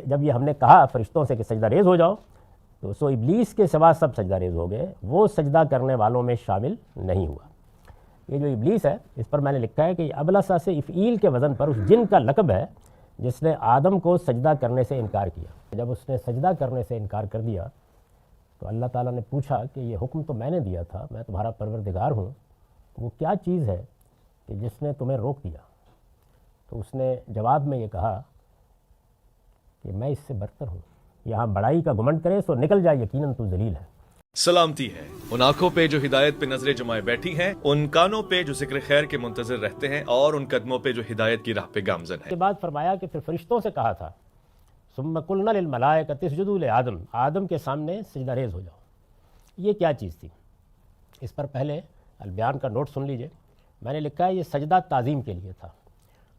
جب یہ ہم نے کہا فرشتوں سے کہ سجدہ ریز ہو جاؤ تو سو ابلیس کے سوا سب سجدہ ریز ہو گئے، وہ سجدہ کرنے والوں میں شامل نہیں ہوا۔ یہ جو ابلیس ہے اس پر میں نے لکھا ہے کہ یہ ابلسا سے افعیل کے وزن پر اس جن کا لقب ہے جس نے آدم کو سجدہ کرنے سے انکار کیا۔ جب اس نے سجدہ کرنے سے انکار کر دیا تو اللہ تعالیٰ نے پوچھا کہ یہ حکم تو میں نے دیا تھا، میں تمہارا پروردگار ہوں، وہ کیا چیز ہے کہ جس نے تمہیں روک دیا؟ تو اس نے جواب میں یہ کہا کہ میں اس سے برتر ہوں، یہاں بڑائی کا گھمنڈ کرے سو نکل جائے، یقیناً تو ذلیل ہے۔ سلامتی ہے ان آنکھوں پہ جو ہدایت پہ نظریں جمائے بیٹھی ہیں، ان کانوں پہ جو ذکر خیر کے منتظر رہتے ہیں، اور ان قدموں پہ جو ہدایت کی راہ پہ گامزن اس ہے۔ کے بعد فرمایا کہ پھر فرشتوں سے کہا تھا ثم قلنا للملائکۃ اسجدوا لآدم، آدم کے سامنے سجدہ ریز ہو جاؤ۔ یہ کیا چیز تھی؟ اس پر پہلے البیان کا نوٹ سن لیجئے۔ میں نے لکھا ہے یہ سجدہ تعظیم کے لیے تھا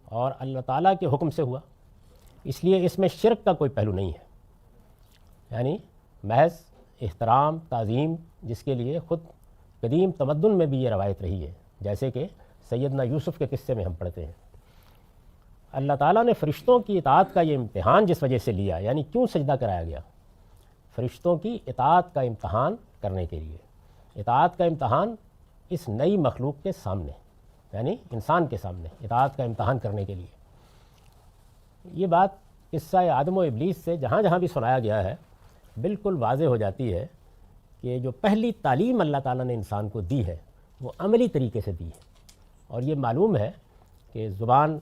اور اللہ تعالیٰ کے حکم سے ہوا، اس لیے اس میں شرک کا کوئی پہلو نہیں ہے، یعنی محض احترام تعظیم، جس کے لیے خود قدیم تمدن میں بھی یہ روایت رہی ہے، جیسے کہ سیدنا یوسف کے قصے میں ہم پڑھتے ہیں۔ اللہ تعالیٰ نے فرشتوں کی اطاعت کا یہ امتحان جس وجہ سے لیا، یعنی کیوں سجدہ کرایا گیا؟ فرشتوں کی اطاعت کا امتحان کرنے کے لیے۔ اطاعت کا امتحان اس نئی مخلوق کے سامنے، یعنی انسان کے سامنے اطاعت کا امتحان کرنے کے لیے۔ یہ بات قصہ آدم و ابلیس سے جہاں جہاں بھی سنایا گیا ہے بالکل واضح ہو جاتی ہے کہ جو پہلی تعلیم اللہ تعالیٰ نے انسان کو دی ہے وہ عملی طریقے سے دی ہے، اور یہ معلوم ہے کہ زبان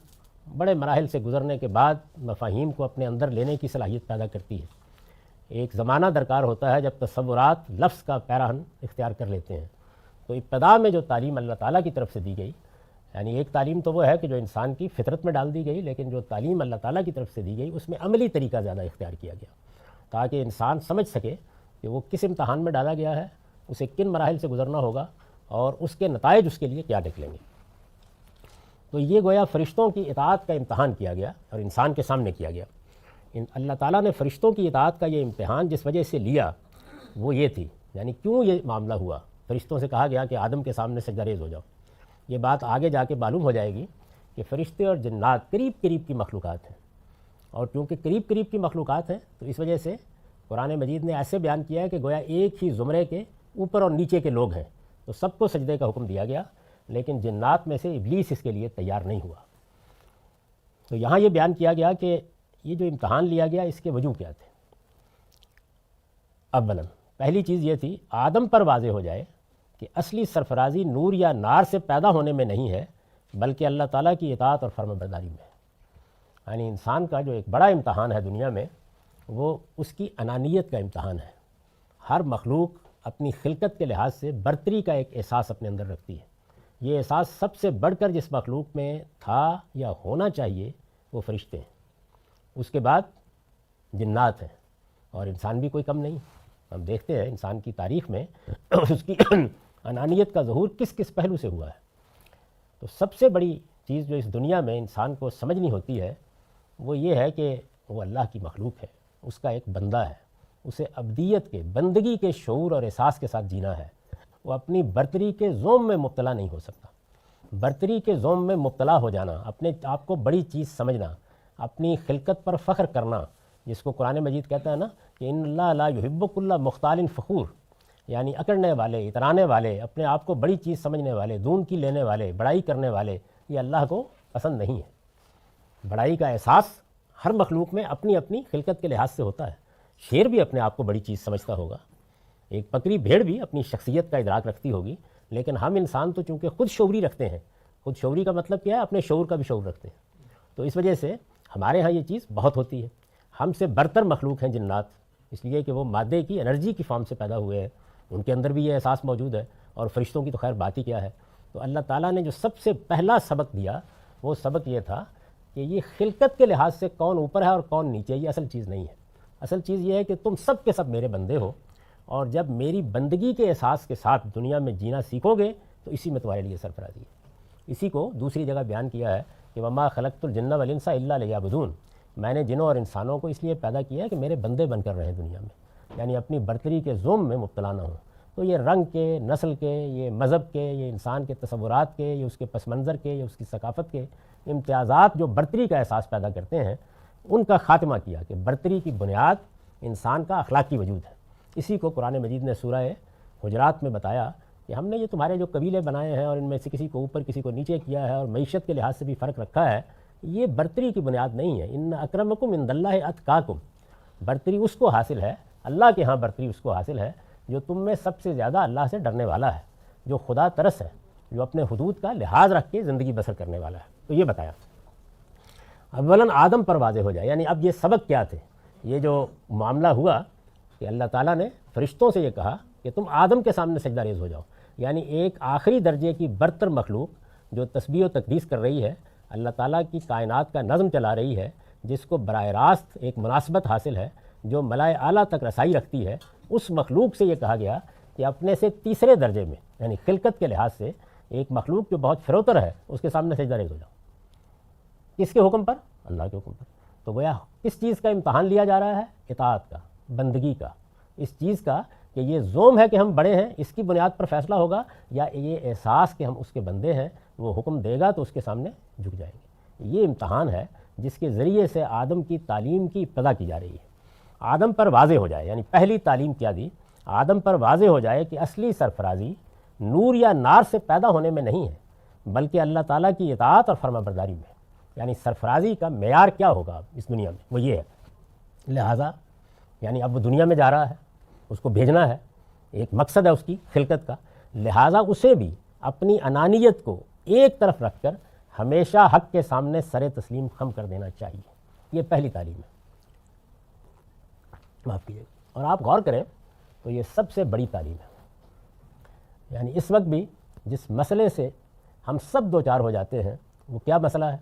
بڑے مراحل سے گزرنے کے بعد مفاہیم کو اپنے اندر لینے کی صلاحیت پیدا کرتی ہے۔ ایک زمانہ درکار ہوتا ہے جب تصورات لفظ کا پیراہن اختیار کر لیتے ہیں۔ تو ابتدا میں جو تعلیم اللہ تعالیٰ کی طرف سے دی گئی، یعنی ایک تعلیم تو وہ ہے کہ جو انسان کی فطرت میں ڈال دی گئی، لیکن جو تعلیم اللہ تعالیٰ کی طرف سے دی گئی اس میں عملی طریقہ زیادہ اختیار کیا گیا تاکہ انسان سمجھ سکے کہ وہ کس امتحان میں ڈالا گیا ہے، اسے کن مراحل سے گزرنا ہوگا اور اس کے نتائج اس کے لیے کیا نکلیں گے۔ تو یہ گویا فرشتوں کی اطاعت کا امتحان کیا گیا اور انسان کے سامنے کیا گیا۔ اللہ تعالیٰ نے فرشتوں کی اطاعت کا یہ امتحان جس وجہ سے لیا وہ یہ تھی، یعنی کیوں یہ معاملہ ہوا، فرشتوں سے کہا گیا کہ آدم کے سامنے سجدہ ریز ہو جاؤ۔ یہ بات آگے جا کے معلوم ہو جائے گی کہ فرشتے اور جنات قریب قریب کی مخلوقات ہیں، اور چونکہ قریب قریب کی مخلوقات ہیں تو اس وجہ سے قرآن مجید نے ایسے بیان کیا ہے کہ گویا ایک ہی زمرے کے اوپر اور نیچے کے لوگ ہیں، تو سب کو سجدے کا حکم دیا گیا، لیکن جنات میں سے ابلیس اس کے لیے تیار نہیں ہوا۔ تو یہاں یہ بیان کیا گیا کہ یہ جو امتحان لیا گیا اس کے وجوہ کیا تھے۔ اولاً پہلی چیز یہ تھی آدم پر واضح ہو جائے کہ اصلی سرفرازی نور یا نار سے پیدا ہونے میں نہیں ہے بلکہ اللہ تعالیٰ کی اطاعت اور فرما برداری میں ہے۔ یعنی انسان کا جو ایک بڑا امتحان ہے دنیا میں وہ اس کی انانیت کا امتحان ہے۔ ہر مخلوق اپنی خلقت کے لحاظ سے برتری کا ایک احساس اپنے اندر رکھتی ہے۔ یہ احساس سب سے بڑھ کر جس مخلوق میں تھا یا ہونا چاہیے وہ فرشتے ہیں، اس کے بعد جنات ہیں، اور انسان بھی کوئی کم نہیں۔ ہم دیکھتے ہیں انسان کی تاریخ میں اس کی انانیت کا ظہور کس کس پہلو سے ہوا ہے۔ تو سب سے بڑی چیز جو اس دنیا میں انسان کو سمجھنی ہوتی ہے وہ یہ ہے کہ وہ اللہ کی مخلوق ہے، اس کا ایک بندہ ہے، اسے ابدیت کے بندگی کے شعور اور احساس کے ساتھ جینا ہے۔ وہ اپنی برتری کے زوم میں مبتلا نہیں ہو سکتا۔ برتری کے زوم میں مبتلا ہو جانا، اپنے آپ کو بڑی چیز سمجھنا، اپنی خلقت پر فخر کرنا، جس کو قرآن مجید کہتا ہے نا کہ ان اللہ لا یحب کل مختال فخور، یعنی اکڑنے والے، اترانے والے، اپنے آپ کو بڑی چیز سمجھنے والے، دون کی لینے والے، بڑائی کرنے والے، یہ اللہ کو پسند نہیں ہے۔ بڑائی کا احساس ہر مخلوق میں اپنی اپنی خلقت کے لحاظ سے ہوتا ہے۔ شیر بھی اپنے آپ کو بڑی چیز سمجھتا ہوگا، ایک بکری بھیڑ بھی اپنی شخصیت کا ادراک رکھتی ہوگی، لیکن ہم انسان تو چونکہ خود شعوری رکھتے ہیں۔ خود شعوری کا مطلب کیا ہے؟ اپنے شعور کا بھی شعور رکھتے ہیں۔ تو اس وجہ سے ہمارے ہاں یہ چیز بہت ہوتی ہے۔ ہم سے برتر مخلوق ہیں جنات، اس لیے کہ وہ مادے کی انرجی کی فارم سے پیدا ہوئے ہیں، ان کے اندر بھی یہ احساس موجود ہے، اور فرشتوں کی تو خیر بات ہی کیا ہے۔ تو اللہ تعالیٰ نے جو سب سے پہلا سبق دیا وہ سبق یہ تھا کہ یہ خلقت کے لحاظ سے کون اوپر ہے اور کون نیچے، یہ اصل چیز نہیں ہے۔ اصل چیز یہ ہے کہ تم سب کے سب میرے بندے ہو، اور جب میری بندگی کے احساس کے ساتھ دنیا میں جینا سیکھو گے تو اسی میں تمہارے لیے سرفرازی ہے۔ اسی کو دوسری جگہ بیان کیا ہے کہ وما خلقت الجن والانس الا لیعبدون، میں نے جنوں اور انسانوں کو اس لیے پیدا کیا ہے کہ میرے بندے بن کر رہیں دنیا میں، یعنی اپنی برتری کے زوم میں مبتلا نہ ہوں۔ تو یہ رنگ کے، نسل کے، یہ مذہب کے، یہ انسان کے تصورات کے، یہ اس کے پس منظر کے، یہ اس کی ثقافت کے امتیازات جو برتری کا احساس پیدا کرتے ہیں، ان کا خاتمہ کیا کہ برتری کی بنیاد انسان کا اخلاقی وجود ہے۔ اسی کو قرآن مجید نے سورہ حجرات میں بتایا کہ ہم نے یہ تمہارے جو قبیلے بنائے ہیں اور ان میں سے کسی کو اوپر کسی کو نیچے کیا ہے اور معیشت کے لحاظ سے بھی فرق رکھا ہے، یہ برتری کی بنیاد نہیں ہے۔ ان اکرمکم عند اللہ اتقاکم، برتری اس کو حاصل ہے، اللہ کے ہاں برتری اس کو حاصل ہے جو تم میں سب سے زیادہ اللہ سے ڈرنے والا ہے، جو خدا ترس ہے، جو اپنے حدود کا لحاظ رکھ کے زندگی بسر کرنے والا ہے۔ تو یہ بتایا اولاً آدم پر واضح ہو جائے، یعنی اب یہ سبق کیا تھے؟ یہ جو معاملہ ہوا کہ اللہ تعالیٰ نے فرشتوں سے یہ کہا کہ تم آدم کے سامنے سجدہ ریز ہو جاؤ، یعنی ایک آخری درجے کی برتر مخلوق جو تسبیح و تقدیس کر رہی ہے، اللہ تعالیٰ کی کائنات کا نظم چلا رہی ہے، جس کو براہ راست ایک مناسبت حاصل ہے، جو ملائے اعلیٰ تک رسائی رکھتی ہے، اس مخلوق سے یہ کہا گیا کہ اپنے سے تیسرے درجے میں یعنی خلقت کے لحاظ سے ایک مخلوق جو بہت فروتر ہے اس کے سامنے سجدہ ریز ہو جاؤ۔ کس کے حکم پر؟ اللہ کے حکم پر۔ تو گویا کس چیز کا امتحان لیا جا رہا ہے؟ اطاعت کا، بندگی کا، اس چیز کا کہ یہ زوم ہے کہ ہم بڑے ہیں، اس کی بنیاد پر فیصلہ ہوگا، یا یہ احساس کہ ہم اس کے بندے ہیں، وہ حکم دے گا تو اس کے سامنے جھک جائیں گے۔ یہ امتحان ہے جس کے ذریعے سے آدم کی تعلیم کی ابتدا کی جا رہی ہے۔ آدم پر واضح ہو جائے، یعنی پہلی تعلیم کیا دی؟ آدم پر واضح ہو جائے کہ اصلی سرفرازی نور یا نار سے پیدا ہونے میں نہیں ہے، بلکہ اللہ تعالیٰ کی اطاعت اور فرما برداری میں۔ یعنی سرفرازی کا معیار کیا ہوگا اس دنیا میں؟ وہ یہ ہے۔ لہٰذا یعنی اب وہ دنیا میں جا رہا ہے، اس کو بھیجنا ہے، ایک مقصد ہے اس کی خلقت کا، لہٰذا اسے بھی اپنی انانیت کو ایک طرف رکھ کر ہمیشہ حق کے سامنے سر تسلیم خم کر دینا چاہیے۔ یہ پہلی تعلیم ہے، معاف کیجیے۔ اور آپ غور کریں تو یہ سب سے بڑی تعلیم ہے۔ یعنی اس وقت بھی جس مسئلے سے ہم سب دو چار ہو جاتے ہیں وہ کیا مسئلہ ہے؟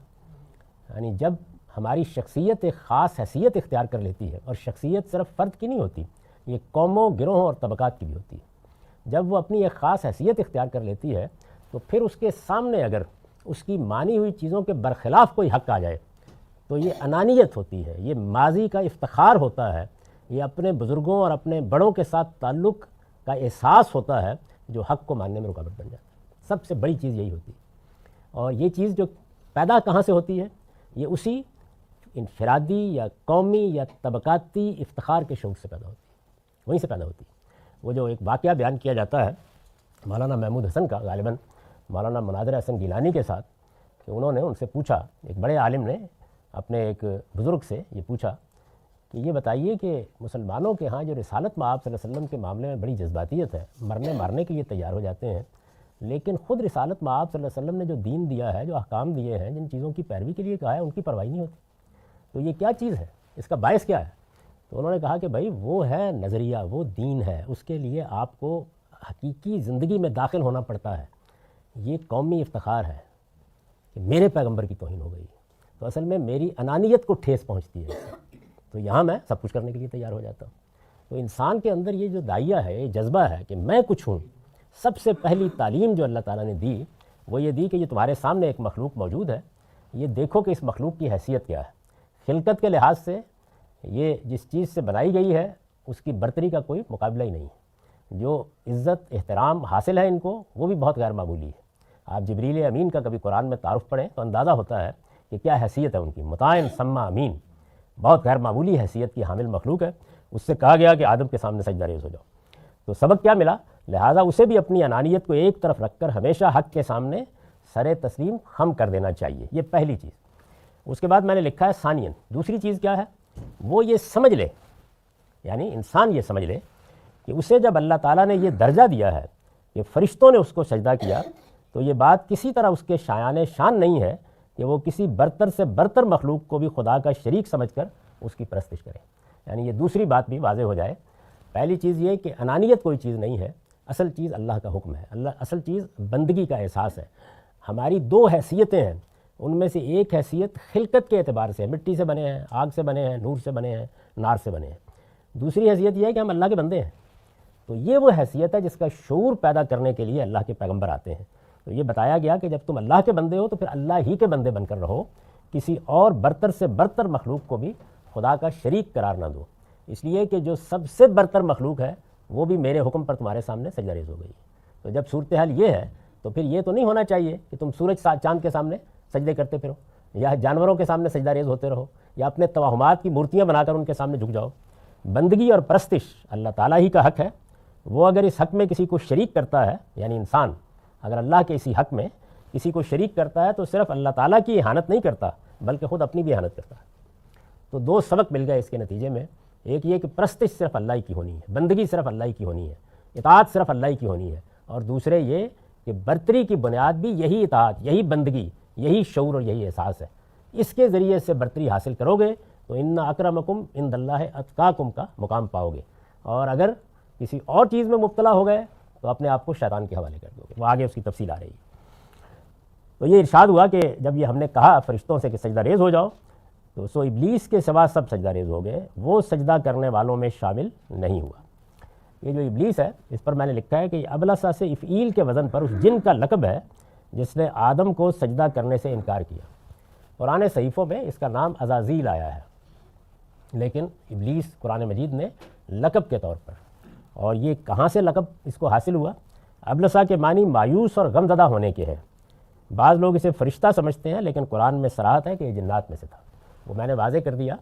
یعنی جب ہماری شخصیت ایک خاص حیثیت اختیار کر لیتی ہے، اور شخصیت صرف فرد کی نہیں ہوتی، یہ قوموں، گروہوں اور طبقات کی بھی ہوتی ہے۔ جب وہ اپنی ایک خاص حیثیت اختیار کر لیتی ہے تو پھر اس کے سامنے اگر اس کی مانی ہوئی چیزوں کے برخلاف کوئی حق آ جائے تو یہ انانیت ہوتی ہے، یہ ماضی کا افتخار ہوتا ہے، یہ اپنے بزرگوں اور اپنے بڑوں کے ساتھ تعلق کا احساس ہوتا ہے جو حق کو ماننے میں رکاوٹ بن جاتا ہے۔ سب سے بڑی چیز یہی ہوتی ہے۔ اور یہ چیز جو پیدا کہاں سے ہوتی ہے؟ یہ اسی انفرادی یا قومی یا طبقاتی افتخار کے شوق سے پیدا ہوتی ہے، وہیں سے پیدا ہوتی ہے۔ وہ جو ایک واقعہ بیان کیا جاتا ہے مولانا محمود حسن کا، غالباً مولانا مناظر حسن گیلانی کے ساتھ، کہ انہوں نے ان سے پوچھا، ایک بڑے عالم نے اپنے ایک بزرگ سے یہ پوچھا کہ یہ بتائیے کہ مسلمانوں کے ہاں جو رسالت مآب صلی اللہ علیہ وسلم کے معاملے میں بڑی جذباتیت ہے، مارنے کے لیے تیار ہو جاتے ہیں، لیکن خود رسالت مآب صلی اللہ علیہ وسلم نے جو دین دیا ہے، جو احکام دیے ہیں، جن چیزوں کی پیروی کے لیے کہا ہے، ان کی پرواہی نہیں ہوتی۔ تو یہ کیا چیز ہے؟ اس کا باعث کیا ہے؟ تو انہوں نے کہا کہ بھائی وہ ہے نظریہ، وہ دین ہے، اس کے لیے آپ کو حقیقی زندگی میں داخل ہونا پڑتا ہے۔ یہ قومی افتخار ہے کہ میرے پیغمبر کی توہین ہو گئی، تو اصل میں میری انانیت کو ٹھیس پہنچتی ہے، تو یہاں میں سب کچھ کرنے کے لیے تیار ہو جاتا ہوں۔ تو انسان کے اندر یہ جو داعیہ ہے، یہ جذبہ ہے کہ میں کچھ ہوں، سب سے پہلی تعلیم جو اللہ تعالیٰ نے دی وہ یہ دی کہ یہ تمہارے سامنے ایک مخلوق موجود ہے، یہ دیکھو کہ اس مخلوق کی حیثیت کیا ہے۔ خلقت کے لحاظ سے یہ جس چیز سے بنائی گئی ہے اس کی برتری کا کوئی مقابلہ ہی نہیں ہے، جو عزت احترام حاصل ہے ان کو وہ بھی بہت غیر معمولی ہے۔ آپ جبریل امین کا کبھی قرآن میں تعارف پڑھیں تو اندازہ ہوتا ہے کہ کیا حیثیت ہے ان کی، مطاعن سما امین، بہت غیر معمولی حیثیت کی حامل مخلوق ہے۔ اس سے کہا گیا کہ آدم کے سامنے سجدہ ریز ہو جاؤ، تو سبق کیا ملا؟ لہٰذا اسے بھی اپنی انانیت کو ایک طرف رکھ کر ہمیشہ حق کے سامنے سر تسلیم خم کر دینا چاہیے۔ یہ پہلی چیز۔ اس کے بعد میں نے لکھا ہے ثانیاً، دوسری چیز کیا ہے؟ وہ یہ سمجھ لے، یعنی انسان یہ سمجھ لے کہ اسے جب اللہ تعالیٰ نے یہ درجہ دیا ہے کہ فرشتوں نے اس کو سجدہ کیا، تو یہ بات کسی طرح اس کے شایان شان نہیں ہے کہ وہ کسی برتر سے برتر مخلوق کو بھی خدا کا شریک سمجھ کر اس کی پرستش کرے۔ یعنی یہ دوسری بات بھی واضح ہو جائے۔ پہلی چیز یہ کہ انانیت کوئی چیز نہیں ہے، اصل چیز اللہ کا حکم ہے، اصل چیز بندگی کا احساس ہے۔ ہماری دو حیثیتیں ہیں، ان میں سے ایک حیثیت خلقت کے اعتبار سے، مٹی سے بنے ہیں، آگ سے بنے ہیں، نور سے بنے ہیں، نار سے بنے ہیں۔ دوسری حیثیت یہ ہے کہ ہم اللہ کے بندے ہیں۔ تو یہ وہ حیثیت ہے جس کا شعور پیدا کرنے کے لیے اللہ کے پیغمبر آتے ہیں۔ تو یہ بتایا گیا کہ جب تم اللہ کے بندے ہو تو پھر اللہ ہی کے بندے بن کر رہو، کسی اور برتر سے برتر مخلوق کو بھی خدا کا شریک قرار نہ دو، اس لیے کہ جو سب سے برتر مخلوق ہے وہ بھی میرے حکم پر تمہارے سامنے سجدہ ریز ہو گئی۔ تو جب صورتحال یہ ہے تو پھر یہ تو نہیں ہونا چاہیے کہ تم سورج چاند کے سامنے سجدے کرتے پھرو، یا جانوروں کے سامنے سجدہ ریز ہوتے رہو، یا اپنے توہمات کی مورتیاں بنا کر ان کے سامنے جھک جاؤ۔ بندگی اور پرستش اللہ تعالیٰ ہی کا حق ہے، وہ اگر اس حق میں کسی کو شریک کرتا ہے، یعنی انسان اگر اللہ کے اسی حق میں کسی کو شریک کرتا ہے تو صرف اللہ تعالیٰ کی اہانت نہیں کرتا بلکہ خود اپنی بھی اہانت کرتا ہے۔ تو دو سبق مل گئے اس کے نتیجے میں، ایک یہ کہ پرستش صرف اللہ ہی کی ہونی ہے، بندگی صرف اللہ ہی کی ہونی ہے، اطاعت صرف اللہ ہی کی ہونی ہے، اور دوسرے یہ کہ برتری کی بنیاد بھی یہی اطاعت، یہی بندگی، یہی شعور اور یہی احساس ہے۔ اس کے ذریعے سے برتری حاصل کرو گے تو ان اکرمکم عند اللہ اتقاکم کا مقام پاؤ گے، اور اگر کسی اور چیز میں مبتلا ہو گئے تو اپنے آپ کو شیطان کے حوالے کر دو گے۔ وہ آگے اس کی تفصیل آ رہی ہے۔ تو یہ ارشاد ہوا کہ جب یہ ہم نے کہا فرشتوں سے کہ سجدہ ریز ہو جاؤ تو سو ابلیس کے سوا سب سجدہ ریز ہو گئے، وہ سجدہ کرنے والوں میں شامل نہیں ہوا۔ یہ جو ابلیس ہے اس پر میں نے لکھا ہے کہ یہ ابلسا سے افعیل کے وزن پر اس جن کا لقب ہے جس نے آدم کو سجدہ کرنے سے انکار کیا۔ قرآن صحیفوں میں اس کا نام عزازیل آیا ہے، لیکن ابلیس قرآن مجید نے لقب کے طور پر، اور یہ کہاں سے لقب اس کو حاصل ہوا؟ ابلسا کے معنی مایوس اور غم زدہ ہونے کے ہیں۔ بعض لوگ اسے فرشتہ سمجھتے ہیں، لیکن قرآن میں صراحت ہے کہ یہ جنات میں سے تھا۔ وہ میں نے واضح کر دیا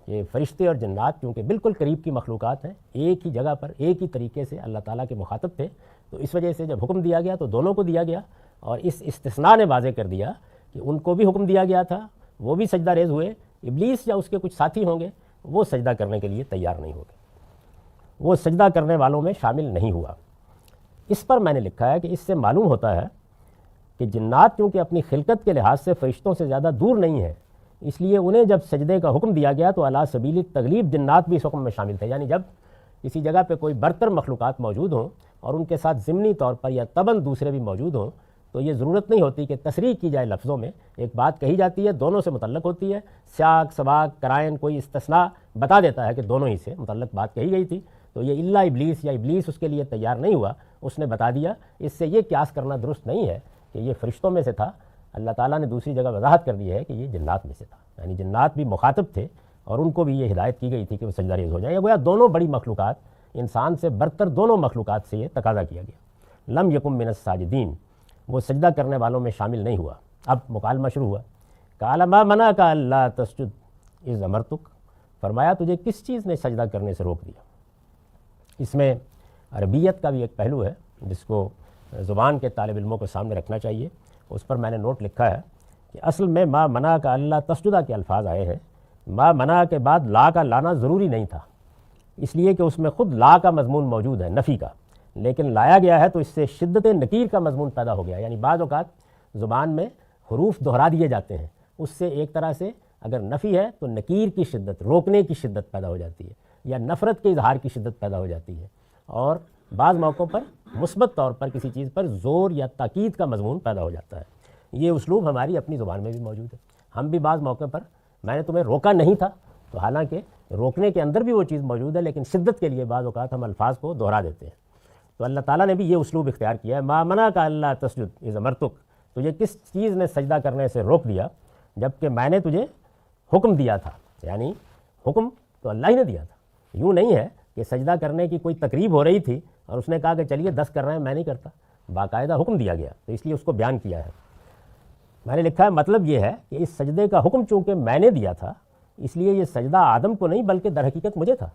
کہ فرشتے اور جنات کیونکہ بالکل قریب کی مخلوقات ہیں، ایک ہی جگہ پر ایک ہی طریقے سے اللہ تعالیٰ کے مخاطب تھے، تو اس وجہ سے جب حکم دیا گیا تو دونوں کو دیا گیا، اور اس استثناء نے واضح کر دیا کہ ان کو بھی حکم دیا گیا تھا، وہ بھی سجدہ ریز ہوئے۔ ابلیس یا اس کے کچھ ساتھی ہوں گے وہ سجدہ کرنے کے لیے تیار نہیں ہوگے، وہ سجدہ کرنے والوں میں شامل نہیں ہوا۔ اس پر میں نے لکھا ہے کہ اس سے معلوم ہوتا ہے کہ جنات کیونکہ اپنی خلقت کے لحاظ سے فرشتوں سے زیادہ دور نہیں ہیں، اس لیے انہیں جب سجدے کا حکم دیا گیا تو علی سبیل تغلیب جنات بھی اس حکم میں شامل تھے۔ یعنی جب کسی جگہ پہ کوئی برتر مخلوقات موجود ہوں اور ان کے ساتھ ضمنی طور پر یا تباً دوسرے بھی موجود ہوں تو یہ ضرورت نہیں ہوتی کہ تصریح کی جائے لفظوں میں، ایک بات کہی جاتی ہے دونوں سے متعلق ہوتی ہے، سیاق سباق قرائن کوئی استثناء بتا دیتا ہے کہ دونوں ہی سے متعلق بات کہی گئی تھی۔ تو یہ الا ابلیس یا ابلیس اس کے لیے تیار نہیں ہوا، اس نے بتا دیا۔ اس سے یہ قیاس کرنا درست نہیں ہے کہ یہ فرشتوں میں سے تھا۔ اللہ تعالیٰ نے دوسری جگہ وضاحت کر دی ہے کہ یہ جنات میں سے تھا، یعنی جنات بھی مخاطب تھے اور ان کو بھی یہ ہدایت کی گئی تھی کہ وہ سجدہ ریز ہو جائیں۔ گویا دونوں بڑی مخلوقات، انسان سے برتر دونوں مخلوقات سے یہ تقاضا کیا گیا۔ لم یکم من الساجدین، وہ سجدہ کرنے والوں میں شامل نہیں ہوا۔ اب مکالمہ شروع ہوا۔ قال ما منعک الا تسجد اذ امرتک، فرمایا تجھے کس چیز نے سجدہ کرنے سے روک دیا۔ اس میں عربیت کا بھی ایک پہلو ہے جس کو زبان کے طالب علموں کو سامنے رکھنا چاہیے۔ اس پر میں نے نوٹ لکھا ہے کہ اصل میں ما منع کا اللہ تسجدہ کے الفاظ آئے ہیں، ما منع کے بعد لا کا لانا ضروری نہیں تھا، اس لیے کہ اس میں خود لا کا مضمون موجود ہے، نفی کا، لیکن لایا گیا ہے تو اس سے شدت نکیر کا مضمون پیدا ہو گیا۔ یعنی بعض اوقات زبان میں حروف دہرا دیے جاتے ہیں، اس سے ایک طرح سے اگر نفی ہے تو نکیر کی شدت، روکنے کی شدت پیدا ہو جاتی ہے، یا نفرت کے اظہار کی شدت پیدا ہو جاتی ہے، اور بعض موقعوں پر مثبت طور پر کسی چیز پر زور یا تاکید کا مضمون پیدا ہو جاتا ہے۔ یہ اسلوب ہماری اپنی زبان میں بھی موجود ہے۔ ہم بھی بعض موقع پر میں نے تمہیں روکا نہیں تھا، تو حالانکہ روکنے کے اندر بھی وہ چیز موجود ہے، لیکن شدت کے لیے بعض اوقات ہم الفاظ کو دہرا دیتے ہیں۔ تو اللہ تعالیٰ نے بھی یہ اسلوب اختیار کیا ہے، ما منع کا اللہ تسجد اذ امرتک، تجھے کس چیز نے سجدہ کرنے سے روک دیا جبکہ میں نے تجھے حکم دیا تھا۔ یعنی حکم تو اللہ ہی نے دیا تھا، یوں نہیں ہے کہ سجدہ کرنے کی کوئی تقریب ہو رہی تھی اور اس نے کہا کہ چلیے 10 کر رہے ہیں میں نہیں کرتا، باقاعدہ حکم دیا گیا، تو اس لیے اس کو بیان کیا ہے۔ میں نے لکھا ہے مطلب یہ ہے کہ اس سجدے کا حکم چونکہ میں نے دیا تھا، اس لیے یہ سجدہ آدم کو نہیں بلکہ در حقیقت مجھے تھا،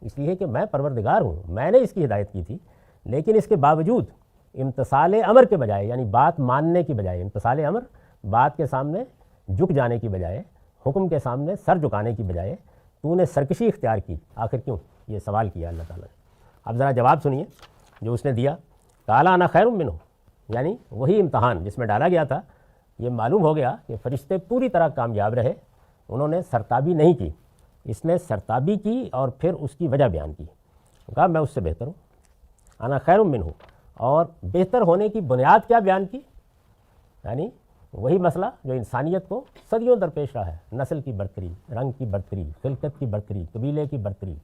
اس لیے کہ میں پروردگار ہوں، میں نے اس کی ہدایت کی تھی۔ لیکن اس کے باوجود امتثال امر کے بجائے، یعنی بات ماننے کی بجائے، امتثال امر بات کے سامنے جھک جانے کی بجائے، حکم کے سامنے سر جھکانے کی بجائے تو نے سرکشی اختیار کی۔ آخر کیوں؟ یہ سوال کیا اللہ تعالیٰ نے۔ اب ذرا جواب سنیے جو اس نے دیا۔ قال انا خیر منہ، یعنی وہی امتحان جس میں ڈالا گیا تھا، یہ معلوم ہو گیا کہ فرشتے پوری طرح کامیاب رہے، انہوں نے سرتابی نہیں کی، اس نے سرتابی کی اور پھر اس کی وجہ بیان کی، کہا میں اس سے بہتر ہوں، انا خیر منہ، اور بہتر ہونے کی بنیاد کیا بیان کی؟ یعنی وہی مسئلہ جو انسانیت کو صدیوں درپیش رہا ہے، نسل کی برتری، رنگ کی برتری، خلقت کی برتری، قبیلے کی برتری،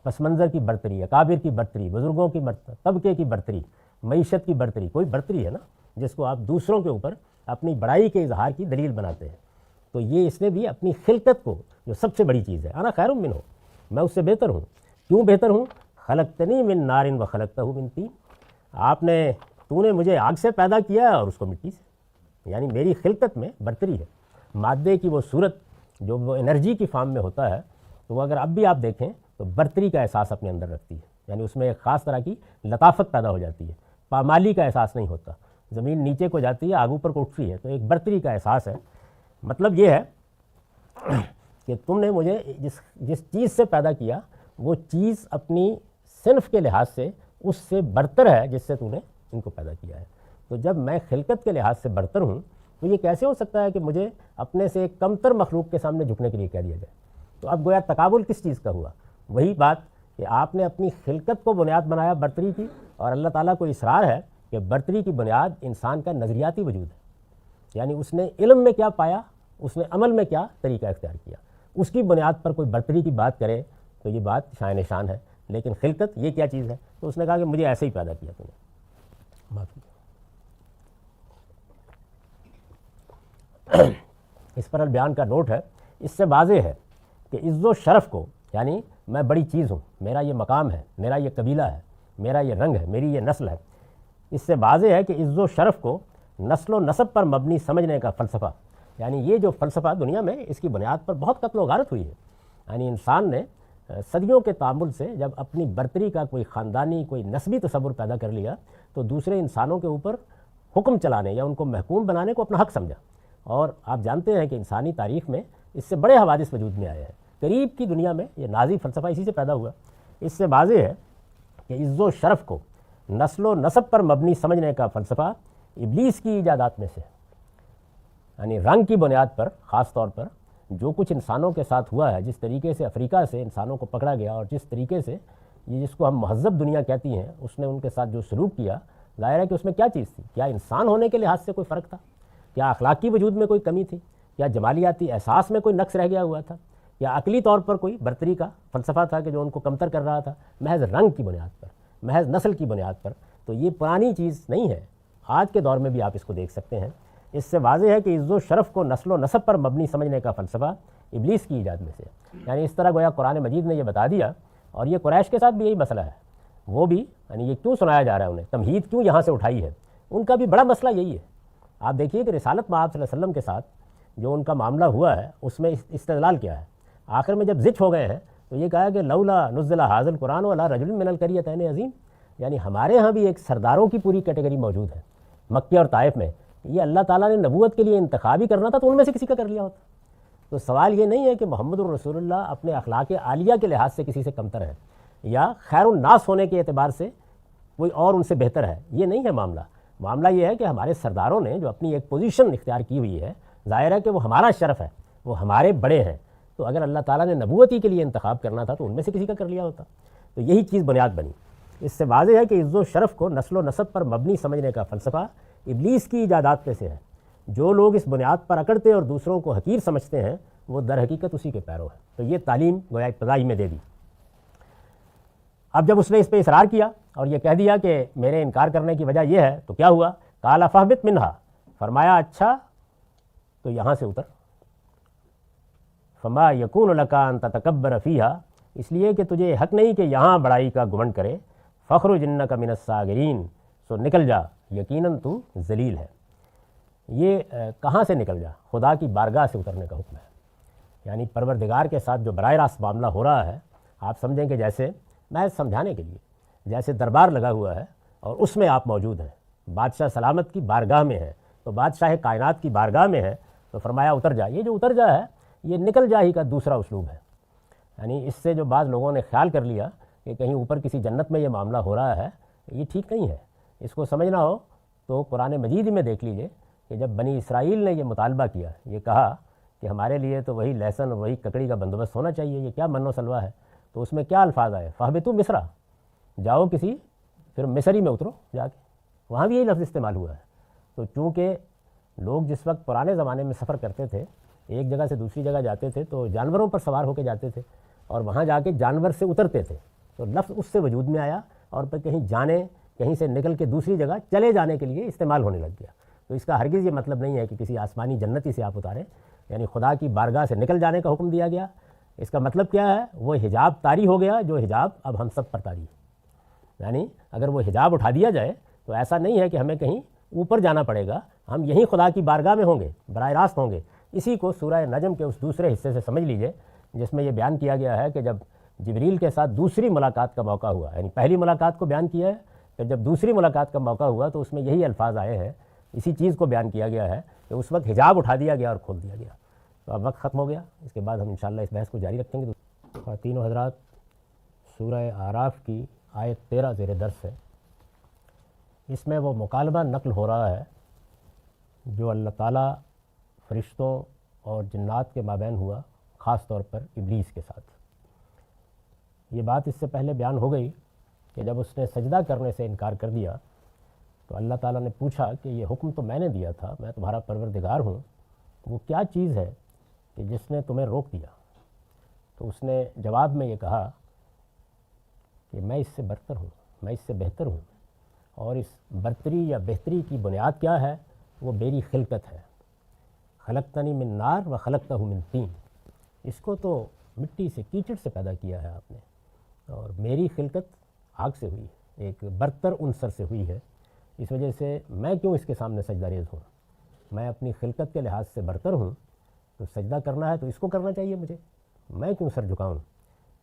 پس منظر کی برتری، اکابر کی برتری، بزرگوں کی برتری، طبقے کی برتری، معیشت کی برتری۔ کوئی برتری ہے نا جس کو آپ دوسروں کے اوپر اپنی بڑائی کے اظہار کی دلیل بناتے ہیں، تو یہ اس نے بھی اپنی خلقت کو، جو سب سے بڑی چیز ہے، انا خیر منہ، میں اس سے بہتر ہوں۔ کیوں بہتر ہوں؟ خلقتنی من نار و خلقتہ من طین، تو نے مجھے آگ سے پیدا کیا اور اس کو مٹی سے، یعنی میری خلقت میں برتری ہے، مادے کی وہ صورت جو وہ انرجی کی فارم میں ہوتا ہے، تو وہ اگر اب بھی آپ دیکھیں تو برتری کا احساس اپنے اندر رکھتی ہے، یعنی اس میں ایک خاص طرح کی لطافت پیدا ہو جاتی ہے، پامالی کا احساس نہیں ہوتا، زمین نیچے کو جاتی ہے، آگ اوپر کو اٹھتی ہے، تو ایک برتری کا احساس ہے۔ مطلب یہ ہے کہ تم نے مجھے جس چیز سے پیدا کیا وہ چیز اپنی صنف کے لحاظ سے اس سے برتر ہے جس سے تو نے ان کو پیدا کیا ہے۔ تو جب میں خلقت کے لحاظ سے برتر ہوں تو یہ کیسے ہو سکتا ہے کہ مجھے اپنے سے ایک کمتر مخلوق کے سامنے جھکنے کے لیے کہہ دیا جائے؟ تو اب گویا تقابل کس چیز کا ہوا؟ وہی بات کہ آپ نے اپنی خلقت کو بنیاد بنایا برتری کی، اور اللہ تعالیٰ کو اصرار ہے کہ برتری کی بنیاد انسان کا نظریاتی وجود ہے، یعنی اس نے علم میں کیا پایا، اس نے عمل میں کیا طریقہ اختیار کیا، اس کی بنیاد پر کوئی برتری کی بات کرے تو یہ بات شائن شان ہے۔ لیکن خلقت یہ کیا چیز ہے؟ تو اس نے کہا کہ مجھے ایسے ہی پیدا کیا تم نے۔ معافی۔ اس پر البیان کا نوٹ ہے، اس سے واضح ہے کہ عز و شرف کو، یعنی میں بڑی چیز ہوں، میرا یہ مقام ہے، میرا یہ قبیلہ ہے، میرا یہ رنگ ہے، میری یہ نسل ہے، اس سے واضح ہے کہ عز و شرف کو نسل و نسب پر مبنی سمجھنے کا فلسفہ، یعنی یہ جو فلسفہ دنیا میں اس کی بنیاد پر بہت قتل و غارت ہوئی ہے۔ یعنی انسان نے صدیوں کے تعامل سے جب اپنی برتری کا کوئی خاندانی کوئی نسبی تصور پیدا کر لیا تو دوسرے انسانوں کے اوپر حکم چلانے یا ان کو محکوم بنانے کو اپنا حق سمجھا۔ اور آپ جانتے ہیں کہ انسانی تاریخ میں اس سے بڑے حوادث وجود میں آئے ہیں، قریب کی دنیا میں یہ نازی فلسفہ اسی سے پیدا ہوا۔ اس سے واضح ہے کہ عز و شرف کو نسل و نسب پر مبنی سمجھنے کا فلسفہ ابلیس کی ایجادات میں سے، یعنی رنگ کی بنیاد پر خاص طور پر جو کچھ انسانوں کے ساتھ ہوا ہے، جس طریقے سے افریقہ سے انسانوں کو پکڑا گیا اور جس طریقے سے یہ جس کو ہم مہذب دنیا کہتی ہیں اس نے ان کے ساتھ جو سلوک کیا، ظاہر ہے کہ اس میں کیا چیز تھی؟ کیا انسان ہونے کے لحاظ سے کوئی فرق تھا؟ کیا اخلاقی وجود میں کوئی کمی تھی؟ کیا جمالیاتی احساس میں کوئی نقص رہ گیا ہوا تھا؟ یا عقلی طور پر کوئی برتری کا فلسفہ تھا کہ جو ان کو کمتر کر رہا تھا؟ محض رنگ کی بنیاد پر، محض نسل کی بنیاد پر۔ تو یہ پرانی چیز نہیں ہے، آج کے دور میں بھی آپ اس کو دیکھ سکتے ہیں۔ اس سے واضح ہے کہ عز و شرف کو نسل و نسب پر مبنی سمجھنے کا فلسفہ ابلیس کی ایجاد میں سے، یعنی اس طرح گویا قرآن مجید نے یہ بتا دیا، اور یہ قریش کے ساتھ بھی یہی مسئلہ ہے۔ وہ بھی یعنی یہ کیوں سنایا جا رہا ہے، انہیں تمہید کیوں یہاں سے اٹھائی ہے، ان کا بھی بڑا مسئلہ یہی ہے۔ آپ دیکھیے کہ رسالت مآب صلی اللہ علیہ وسلم کے ساتھ جو ان کا معاملہ ہوا ہے اس میں استدلال کیا ہے؟ آخر میں جب زچ ہو گئے ہیں تو یہ کہا کہ لولا نزل ھذا القرآن علی رجل من القریتین عظیم، یعنی ہمارے ہاں بھی ایک سرداروں کی پوری کیٹیگری موجود ہے مکہ اور طائف میں، یہ اللہ تعالیٰ نے نبوت کے لیے انتخاب ہی کرنا تھا تو ان میں سے کسی کا کر لیا ہوتا۔ تو سوال یہ نہیں ہے کہ محمد الرسول اللہ اپنے اخلاق عالیہ کے لحاظ سے کسی سے کمتر ہے یا خیر الناس ہونے کے اعتبار سے کوئی اور ان سے بہتر ہے، یہ نہیں ہے معاملہ۔ معاملہ یہ ہے کہ ہمارے سرداروں نے جو اپنی ایک پوزیشن اختیار کی ہوئی ہے، ظاہر ہے کہ وہ ہمارا شرف ہے، وہ ہمارے بڑے ہیں، تو اگر اللہ تعالیٰ نے نبوتی کے لیے انتخاب کرنا تھا تو ان میں سے کسی کا کر لیا ہوتا۔ تو یہی چیز بنیاد بنی۔ اس سے واضح ہے کہ عز و شرف کو نسل و نسب پر مبنی سمجھنے کا فلسفہ ابلیس کی ایجادات میں سے ہے۔ جو لوگ اس بنیاد پر اکڑتے اور دوسروں کو حقیر سمجھتے ہیں وہ در حقیقت اسی کے پیرو ہیں۔ تو یہ تعلیم گویا ابتدائی میں دے دی۔ اب جب اس نے اس پہ اصرار کیا اور یہ کہہ دیا کہ میرے انکار کرنے کی وجہ یہ ہے، تو کیا ہوا؟ قال فاہبط منہا، فرمایا اچھا تو یہاں سے اتر، فما یکون لک ان تتکبر فیہا، اس لیے کہ تجھے حق نہیں کہ یہاں بڑائی کا گمنڈ کرے، فخرج انک من الصاغرین، سو نکل جا، یقیناً تو ذلیل ہے۔ یہ کہاں سے نکل جا؟ خدا کی بارگاہ سے اترنے کا حکم ہے، یعنی پروردگار کے ساتھ جو براہ راست معاملہ ہو رہا ہے، آپ سمجھیں کہ جیسے میں سمجھانے کے لیے جیسے دربار لگا ہوا ہے اور اس میں آپ موجود ہیں، بادشاہ سلامت کی بارگاہ میں ہے، تو بادشاہ کائنات کی بارگاہ میں ہے، تو فرمایا اتر جا۔ یہ جو اتر جا ہے یہ نکل جا ہی کا دوسرا اسلوب ہے، یعنی اس سے جو بعض لوگوں نے خیال کر لیا کہ کہیں اوپر کسی جنت میں یہ معاملہ ہو رہا ہے، یہ ٹھیک نہیں ہے۔ اس کو سمجھنا ہو تو قرآن مجید میں دیکھ لیجئے کہ جب بنی اسرائیل نے یہ مطالبہ کیا، یہ کہا کہ ہمارے لیے تو وہی لہسن اور وہی ککڑی کا بندوبست ہونا چاہیے، یہ کیا من و سلوہ ہے، تو اس میں کیا الفاظ آئے؟ فاہبطوا مصرا، جاؤ کسی پھر مصری میں اترو جا کے، وہاں بھی یہی لفظ استعمال ہوا ہے۔ تو چونکہ لوگ جس وقت پرانے زمانے میں سفر کرتے تھے، ایک جگہ سے دوسری جگہ جاتے تھے تو جانوروں پر سوار ہو کے جاتے تھے اور وہاں جا کے جانور سے اترتے تھے، تو لفظ اس سے وجود میں آیا اور پھر کہیں جانے، کہیں سے نکل کے دوسری جگہ چلے جانے کے لیے استعمال ہونے لگ گیا۔ تو اس کا ہرگز یہ مطلب نہیں ہے کہ کسی آسمانی جنتی سے آپ اتاریں، یعنی خدا کی بارگاہ سے نکل جانے کا حکم دیا گیا۔ اس کا مطلب کیا ہے؟ وہ حجاب طاری ہو گیا جو حجاب اب ہم سب پر طاری ہے، یعنی اگر وہ حجاب اٹھا دیا جائے تو ایسا نہیں ہے کہ ہمیں کہیں اوپر جانا پڑے گا، ہم یہیں خدا کی بارگاہ میں ہوں گے، براہ راست ہوں گے۔ اسی کو سورہ نجم کے اس دوسرے حصے سے سمجھ لیجئے جس میں یہ بیان کیا گیا ہے کہ جب جبریل کے ساتھ دوسری ملاقات کا موقع ہوا، یعنی پہلی ملاقات کو بیان کیا ہے، پھر جب دوسری ملاقات کا موقع ہوا تو اس میں یہی الفاظ آئے ہیں، اسی چیز کو بیان کیا گیا ہے کہ اس وقت حجاب اٹھا دیا گیا اور کھول دیا گیا۔ تو اب وقت ختم ہو گیا، اس کے بعد ہم انشاءاللہ اس بحث کو جاری رکھیں گے۔ خواتین و حضرات، سورہ اعراف کی آیت 13 زیر درس ہے۔ اس میں وہ مکالمہ نقل ہو رہا ہے جو اللہ تعالیٰ فرشتوں اور جنات کے مابین ہوا، خاص طور پر ابلیس کے ساتھ۔ یہ بات اس سے پہلے بیان ہو گئی کہ جب اس نے سجدہ کرنے سے انکار کر دیا تو اللہ تعالیٰ نے پوچھا کہ یہ حکم تو میں نے دیا تھا، میں تمہارا پروردگار ہوں، وہ کیا چیز ہے کہ جس نے تمہیں روک دیا؟ تو اس نے جواب میں یہ کہا کہ میں اس سے برتر ہوں، میں اس سے بہتر ہوں، اور اس برتری یا بہتری کی بنیاد کیا ہے؟ وہ میری خلقت ہے۔ خلقتنی من نار و خلقتہ من طین، اس کو تو مٹی سے، کیچڑ سے پیدا کیا ہے آپ نے، اور میری خلقت آگ سے ہوئی ہے، ایک برتر عنصر سے ہوئی ہے، اس وجہ سے میں کیوں اس کے سامنے سجدہ ریز ہوں؟ میں اپنی خلقت کے لحاظ سے برتر ہوں، تو سجدہ کرنا ہے تو اس کو کرنا چاہیے مجھے، میں کیوں سر جھکاؤں؟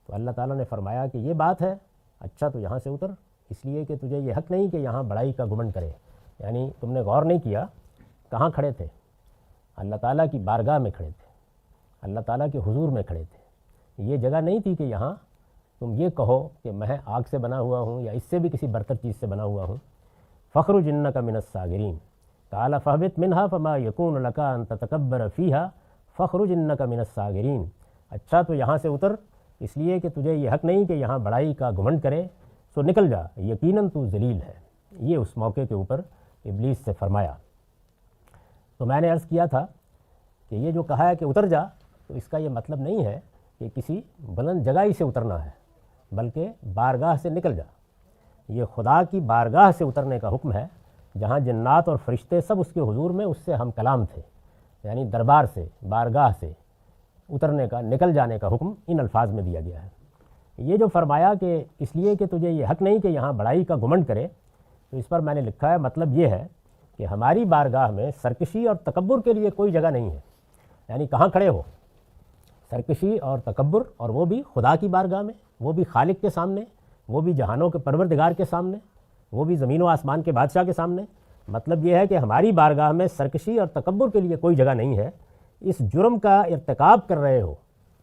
تو اللہ تعالیٰ نے فرمایا کہ یہ بات ہے، اچھا تو یہاں سے اتر، اس لیے کہ تجھے یہ حق نہیں کہ یہاں بڑائی کا گمنڈ کرے۔ یعنی تم نے غور نہیں کیا کہاں کھڑے تھے؟ اللہ تعالیٰ کی بارگاہ میں کھڑے تھے، اللہ تعالیٰ کے حضور میں کھڑے تھے۔ یہ جگہ نہیں تھی کہ یہاں تم یہ کہو کہ میں آگ سے بنا ہوا ہوں یا اس سے بھی کسی برتر چیز سے بنا ہوا ہوں۔ فخرج انک من الصاغرین قال فاہبط منہا فما یکون لک ان تتکبر فیہا فخرج انک من الصاغرین، اچھا تو یہاں سے اتر، اس لیے کہ تجھے یہ حق نہیں کہ یہاں بڑائی کا گھمنڈ کرے، سو نکل جا، یقیناً تو ذلیل ہے۔ یہ اس موقع کے اوپر ابلیس سے فرمایا۔ تو میں نے عرض کیا تھا کہ یہ جو کہا ہے کہ اتر جا، تو اس کا یہ مطلب نہیں ہے کہ کسی بلند جگہ ہی سے اترنا ہے، بلکہ بارگاہ سے نکل جا۔ یہ خدا کی بارگاہ سے اترنے کا حکم ہے، جہاں جنات اور فرشتے سب اس کے حضور میں اس سے ہم کلام تھے، یعنی دربار سے، بارگاہ سے اترنے کا، نکل جانے کا حکم ان الفاظ میں دیا گیا ہے۔ یہ جو فرمایا کہ اس لیے کہ تجھے یہ حق نہیں کہ یہاں بڑائی کا گھمنڈ کرے، تو اس پر میں نے لکھا ہے مطلب یہ ہے کہ ہماری بارگاہ میں سرکشی اور تکبر کے لیے کوئی جگہ نہیں ہے۔ یعنی کہاں کھڑے ہو؟ سرکشی اور تکبر، اور وہ بھی خدا کی بارگاہ میں، وہ بھی خالق کے سامنے، وہ بھی جہانوں کے پروردگار کے سامنے، وہ بھی زمین و آسمان کے بادشاہ کے سامنے۔ مطلب یہ ہے کہ ہماری بارگاہ میں سرکشی اور تکبر کے لیے کوئی جگہ نہیں ہے۔ اس جرم کا ارتکاب کر رہے ہو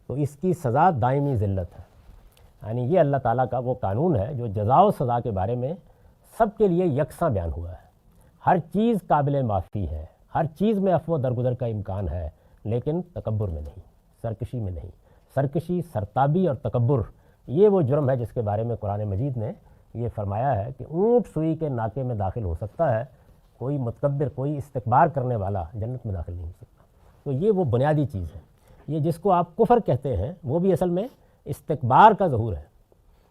تو اس کی سزا دائمی ذلت ہے۔ یعنی یہ اللہ تعالیٰ کا وہ قانون ہے جو جزا و سزا کے بارے میں سب کے لیے یکساں بیان ہوا ہے۔ ہر چیز قابل معافی ہے، ہر چیز میں عفو و درگزر کا امکان ہے، لیکن تکبر میں نہیں، سرکشی میں نہیں۔ سرکشی، سرتابی اور تکبر، یہ وہ جرم ہے جس کے بارے میں قرآن مجید نے یہ فرمایا ہے کہ اونٹ سوئی کے ناکے میں داخل ہو سکتا ہے، کوئی متکبر، کوئی استکبار کرنے والا جنت میں داخل نہیں ہو سکتا۔ تو یہ وہ بنیادی چیز ہے۔ یہ جس کو آپ کفر کہتے ہیں وہ بھی اصل میں استکبار کا ظہور ہے۔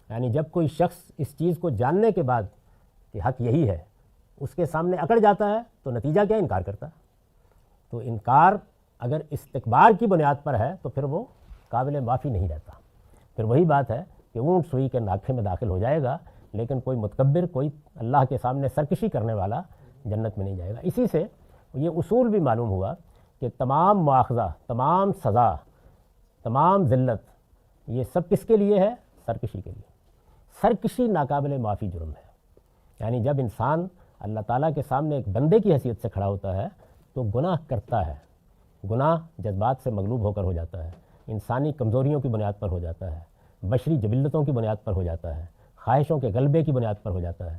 یعنی جب کوئی شخص اس چیز کو جاننے کے بعد کہ حق یہی ہے، اس کے سامنے اکڑ جاتا ہے تو نتیجہ کیا؟ انکار کرتا ہے۔ تو انکار اگر استکبار کی بنیاد پر ہے تو پھر وہ قابل معافی نہیں رہتا۔ پھر وہی بات ہے کہ اونٹ سوئی کے ناکے میں داخل ہو جائے گا، لیکن کوئی متکبر، کوئی اللہ کے سامنے سرکشی کرنے والا جنت میں نہیں جائے گا۔ اسی سے یہ اصول بھی معلوم ہوا کہ تمام مواخذہ، تمام سزا، تمام ذلت، یہ سب کس کے لیے ہے؟ سرکشی کے لیے۔ سرکشی ناقابل معافی جرم ہے۔ یعنی جب انسان اللہ تعالیٰ کے سامنے ایک بندے کی حیثیت سے کھڑا ہوتا ہے تو گناہ کرتا ہے۔ گناہ جذبات سے مغلوب ہو کر ہو جاتا ہے، انسانی کمزوریوں کی بنیاد پر ہو جاتا ہے، بشری جبلتوں کی بنیاد پر ہو جاتا ہے، خواہشوں کے غلبے کی بنیاد پر ہو جاتا ہے۔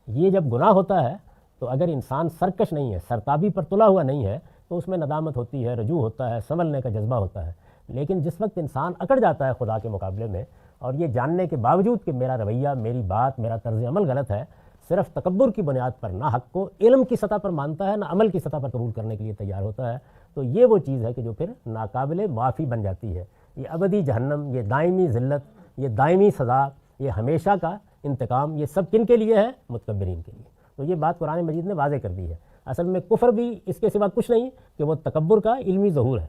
یہ جب گناہ ہوتا ہے تو اگر انسان سرکش نہیں ہے، سرتابی پر تلا ہوا نہیں ہے، تو اس میں ندامت ہوتی ہے، رجوع ہوتا ہے، سنبھلنے کا جذبہ ہوتا ہے۔ لیکن جس وقت انسان اکڑ جاتا ہے خدا کے مقابلے میں، اور یہ جاننے کے باوجود کہ میرا رویہ، میری بات، میرا طرز عمل غلط ہے، صرف تکبر کی بنیاد پر نہ حق کو علم کی سطح پر مانتا ہے، نہ عمل کی سطح پر قبول کرنے کے لیے تیار ہوتا ہے، تو یہ وہ چیز ہے کہ جو پھر ناقابل معافی بن جاتی ہے۔ یہ ابدی جہنم، یہ دائمی ذلت، یہ دائمی سزا، یہ ہمیشہ کا انتقام، یہ سب کن کے لیے ہے؟ متکبرین کے لیے۔ تو یہ بات قرآن مجید نے واضح کر دی ہے۔ اصل میں کفر بھی اس کے سوا کچھ نہیں کہ وہ تکبر کا علمی ظہور ہے،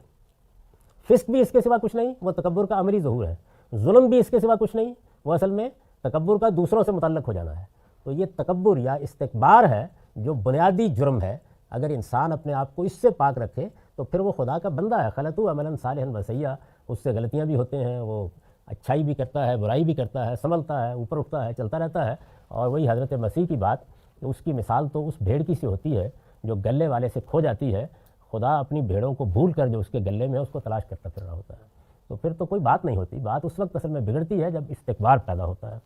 فسق بھی اس کے سوا کچھ نہیں، وہ تکبر کا عملی ظہور ہے، ظلم بھی اس کے سوا کچھ نہیں، وہ اصل میں تکبر کا دوسروں سے متعلق ہو جانا ہے۔ تو یہ تکبر یا استکبار ہے جو بنیادی جرم ہے۔ اگر انسان اپنے آپ کو اس سے پاک رکھے تو پھر وہ خدا کا بندہ ہے. خلطو عملا صالحا وسیئا, اس سے غلطیاں بھی ہوتے ہیں, وہ اچھائی بھی کرتا ہے, برائی بھی کرتا ہے, سنبھلتا ہے, اوپر اٹھتا ہے, چلتا رہتا ہے. اور وہی حضرت مسیح کی بات کہ اس کی مثال تو اس بھیڑ کی سی ہوتی ہے جو گلے والے سے کھو جاتی ہے. خدا اپنی بھیڑوں کو بھول کر جو اس کے گلے میں ہے اس کو تلاش کرتا پھر رہا ہوتا ہے. تو پھر تو کوئی بات نہیں ہوتی. بات اس وقت اصل میں بگڑتی ہے جب استکبار پیدا ہوتا ہے.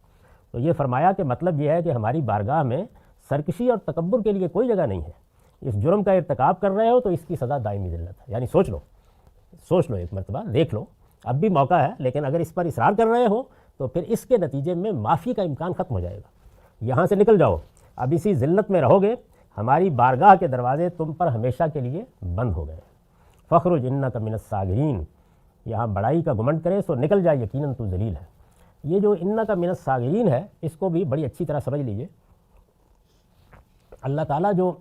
تو یہ فرمایا کہ مطلب یہ ہے کہ ہماری بارگاہ میں سرکشی اور تکبر کے لیے کوئی جگہ نہیں ہے. اس جرم کا ارتکاب کر رہے ہو تو اس کی سزا دائمی ذلت ہے. یعنی سوچ لو ایک مرتبہ, دیکھ لو, اب بھی موقع ہے, لیکن اگر اس پر اصرار کر رہے ہو تو پھر اس کے نتیجے میں معافی کا امکان ختم ہو جائے گا. یہاں سے نکل جاؤ, اب اسی ذلت میں رہو گے, ہماری بارگاہ کے دروازے تم پر ہمیشہ کے لیے بند ہو گئے. فخرج انک من الصاغرین, یہاں بڑائی کا گمنڈ کرے سو نکل جائے, یقیناً تو ذلیل ہے. یہ جو انک من الصاغرین ہے, اس کو بھی بڑی اچھی طرح سمجھ لیجئے. اللہ تعالیٰ جو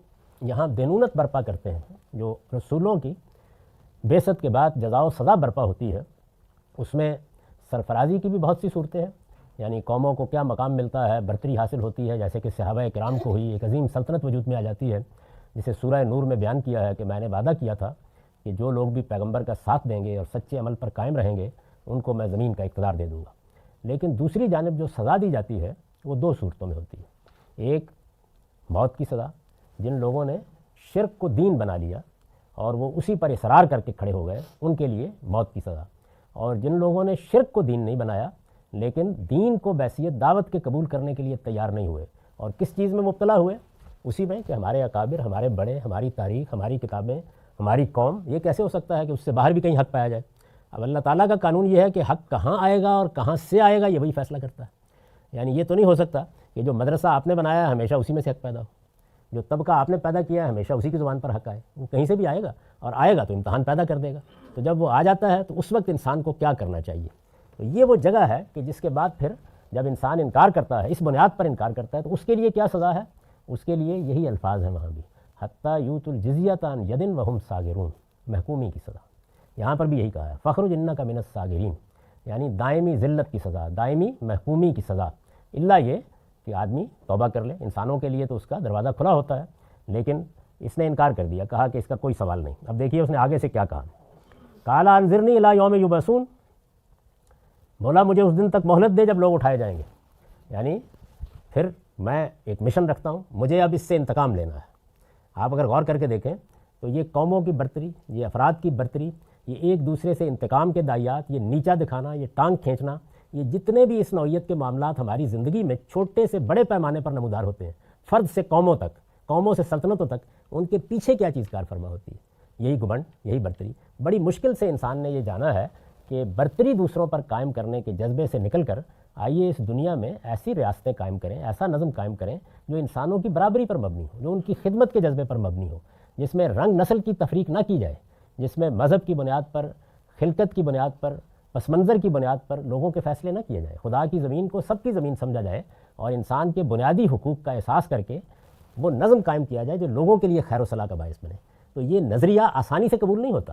یہاں دینونت برپا کرتے ہیں, جو رسولوں کی بعثت کے بعد جزا و سزا برپا ہوتی ہے, اس میں سرفرازی کی بھی بہت سی صورتیں ہیں. یعنی قوموں کو کیا مقام ملتا ہے, برتری حاصل ہوتی ہے, جیسے کہ صحابہ کرام کو ہوئی, ایک عظیم سلطنت وجود میں آ جاتی ہے, جسے سورہ نور میں بیان کیا ہے کہ میں نے وعدہ کیا تھا کہ جو لوگ بھی پیغمبر کا ساتھ دیں گے اور سچے عمل پر قائم رہیں گے ان کو میں زمین کا اقتدار دے دوں گا. لیکن دوسری جانب جو سزا دی جاتی ہے وہ دو صورتوں میں ہوتی ہے. ایک موت کی سزا, جن لوگوں نے شرک کو دین بنا لیا اور وہ اسی پر اصرار کر کے کھڑے ہو گئے, ان کے لیے موت کی سزا. اور جن لوگوں نے شرک کو دین نہیں بنایا لیکن دین کو بحیثیت دعوت کے قبول کرنے کے لیے تیار نہیں ہوئے, اور کس چیز میں مبتلا ہوئے, اسی میں کہ ہمارے اکابر, ہمارے بڑے, ہماری تاریخ, ہماری کتابیں, ہماری قوم, یہ کیسے ہو سکتا ہے کہ اس سے باہر بھی کہیں حق پایا جائے. اب اللہ تعالیٰ کا قانون یہ ہے کہ حق کہاں آئے گا اور کہاں سے آئے گا یہ وہی فیصلہ کرتا ہے. یعنی یہ تو نہیں ہو سکتا کہ جو مدرسہ آپ نے بنایا ہے ہمیشہ اسی میں سے حق پیدا ہو, جو طبقہ آپ نے پیدا کیا ہے ہمیشہ اسی کی زبان پر حق آئے. وہ کہیں سے بھی آئے گا, اور آئے گا تو امتحان پیدا کر دے گا. تو جب وہ آ جاتا ہے تو اس وقت انسان کو کیا کرنا چاہیے. تو یہ وہ جگہ ہے کہ جس کے بعد پھر جب انسان انکار کرتا ہے, اس بنیاد پر انکار کرتا ہے, تو اس کے لیے کیا سزا ہے. اس کے لیے یہی الفاظ ہیں وہاں بھی, حتیٰ یؤتوا الجزیۃ عن ید وہم صاغرون, محکومی کی سزا. یہاں پر بھی یہی کہا ہے, فخرج انک من الصاغرین, یعنی دائمی ذلت کی سزا, دائمی محکومی کی سزا. الا یہ کہ آدمی توبہ کر لے, انسانوں کے لیے تو اس کا دروازہ کھلا ہوتا ہے, لیکن اس نے انکار کر دیا, کہا کہ اس کا کوئی سوال نہیں. اب دیکھیے اس نے آگے سے کیا کہا, قال انظرنی الی یوم یبعثون, بولا مجھے اس دن تک مہلت دے جب لوگ اٹھائے جائیں گے. یعنی پھر میں ایک مشن رکھتا ہوں, مجھے اب اس سے انتقام لینا ہے. آپ اگر غور کر کے دیکھیں تو یہ قوموں کی برتری, یہ افراد کی برتری, یہ ایک دوسرے سے انتقام کے دائیات, یہ نیچا دکھانا, یہ ٹانگ کھینچنا, یہ جتنے بھی اس نوعیت کے معاملات ہماری زندگی میں چھوٹے سے بڑے پیمانے پر نمودار ہوتے ہیں, فرد سے قوموں تک, قوموں سے سلطنتوں تک, ان کے پیچھے کیا چیز کار فرما ہوتی ہے. یہی گمنڈ, یہی برتری. بڑی مشکل سے انسان نے یہ جانا ہے کہ برتری دوسروں پر قائم کرنے کے جذبے سے نکل کر آئیے اس دنیا میں ایسی ریاستیں قائم کریں, ایسا نظم قائم کریں جو انسانوں کی برابری پر مبنی ہو, جو ان کی خدمت کے جذبے پر مبنی ہو, جس میں رنگ نسل کی تفریق نہ کی جائے, جس میں مذہب کی بنیاد پر, خلقت کی بنیاد پر, پس منظر کی بنیاد پر لوگوں کے فیصلے نہ کیے جائیں. خدا کی زمین کو سب کی زمین سمجھا جائے اور انسان کے بنیادی حقوق کا احساس کر کے وہ نظم قائم کیا جائے جو لوگوں کے لیے خیر و صلاح کا باعث بنے. تو یہ نظریہ آسانی سے قبول نہیں ہوتا,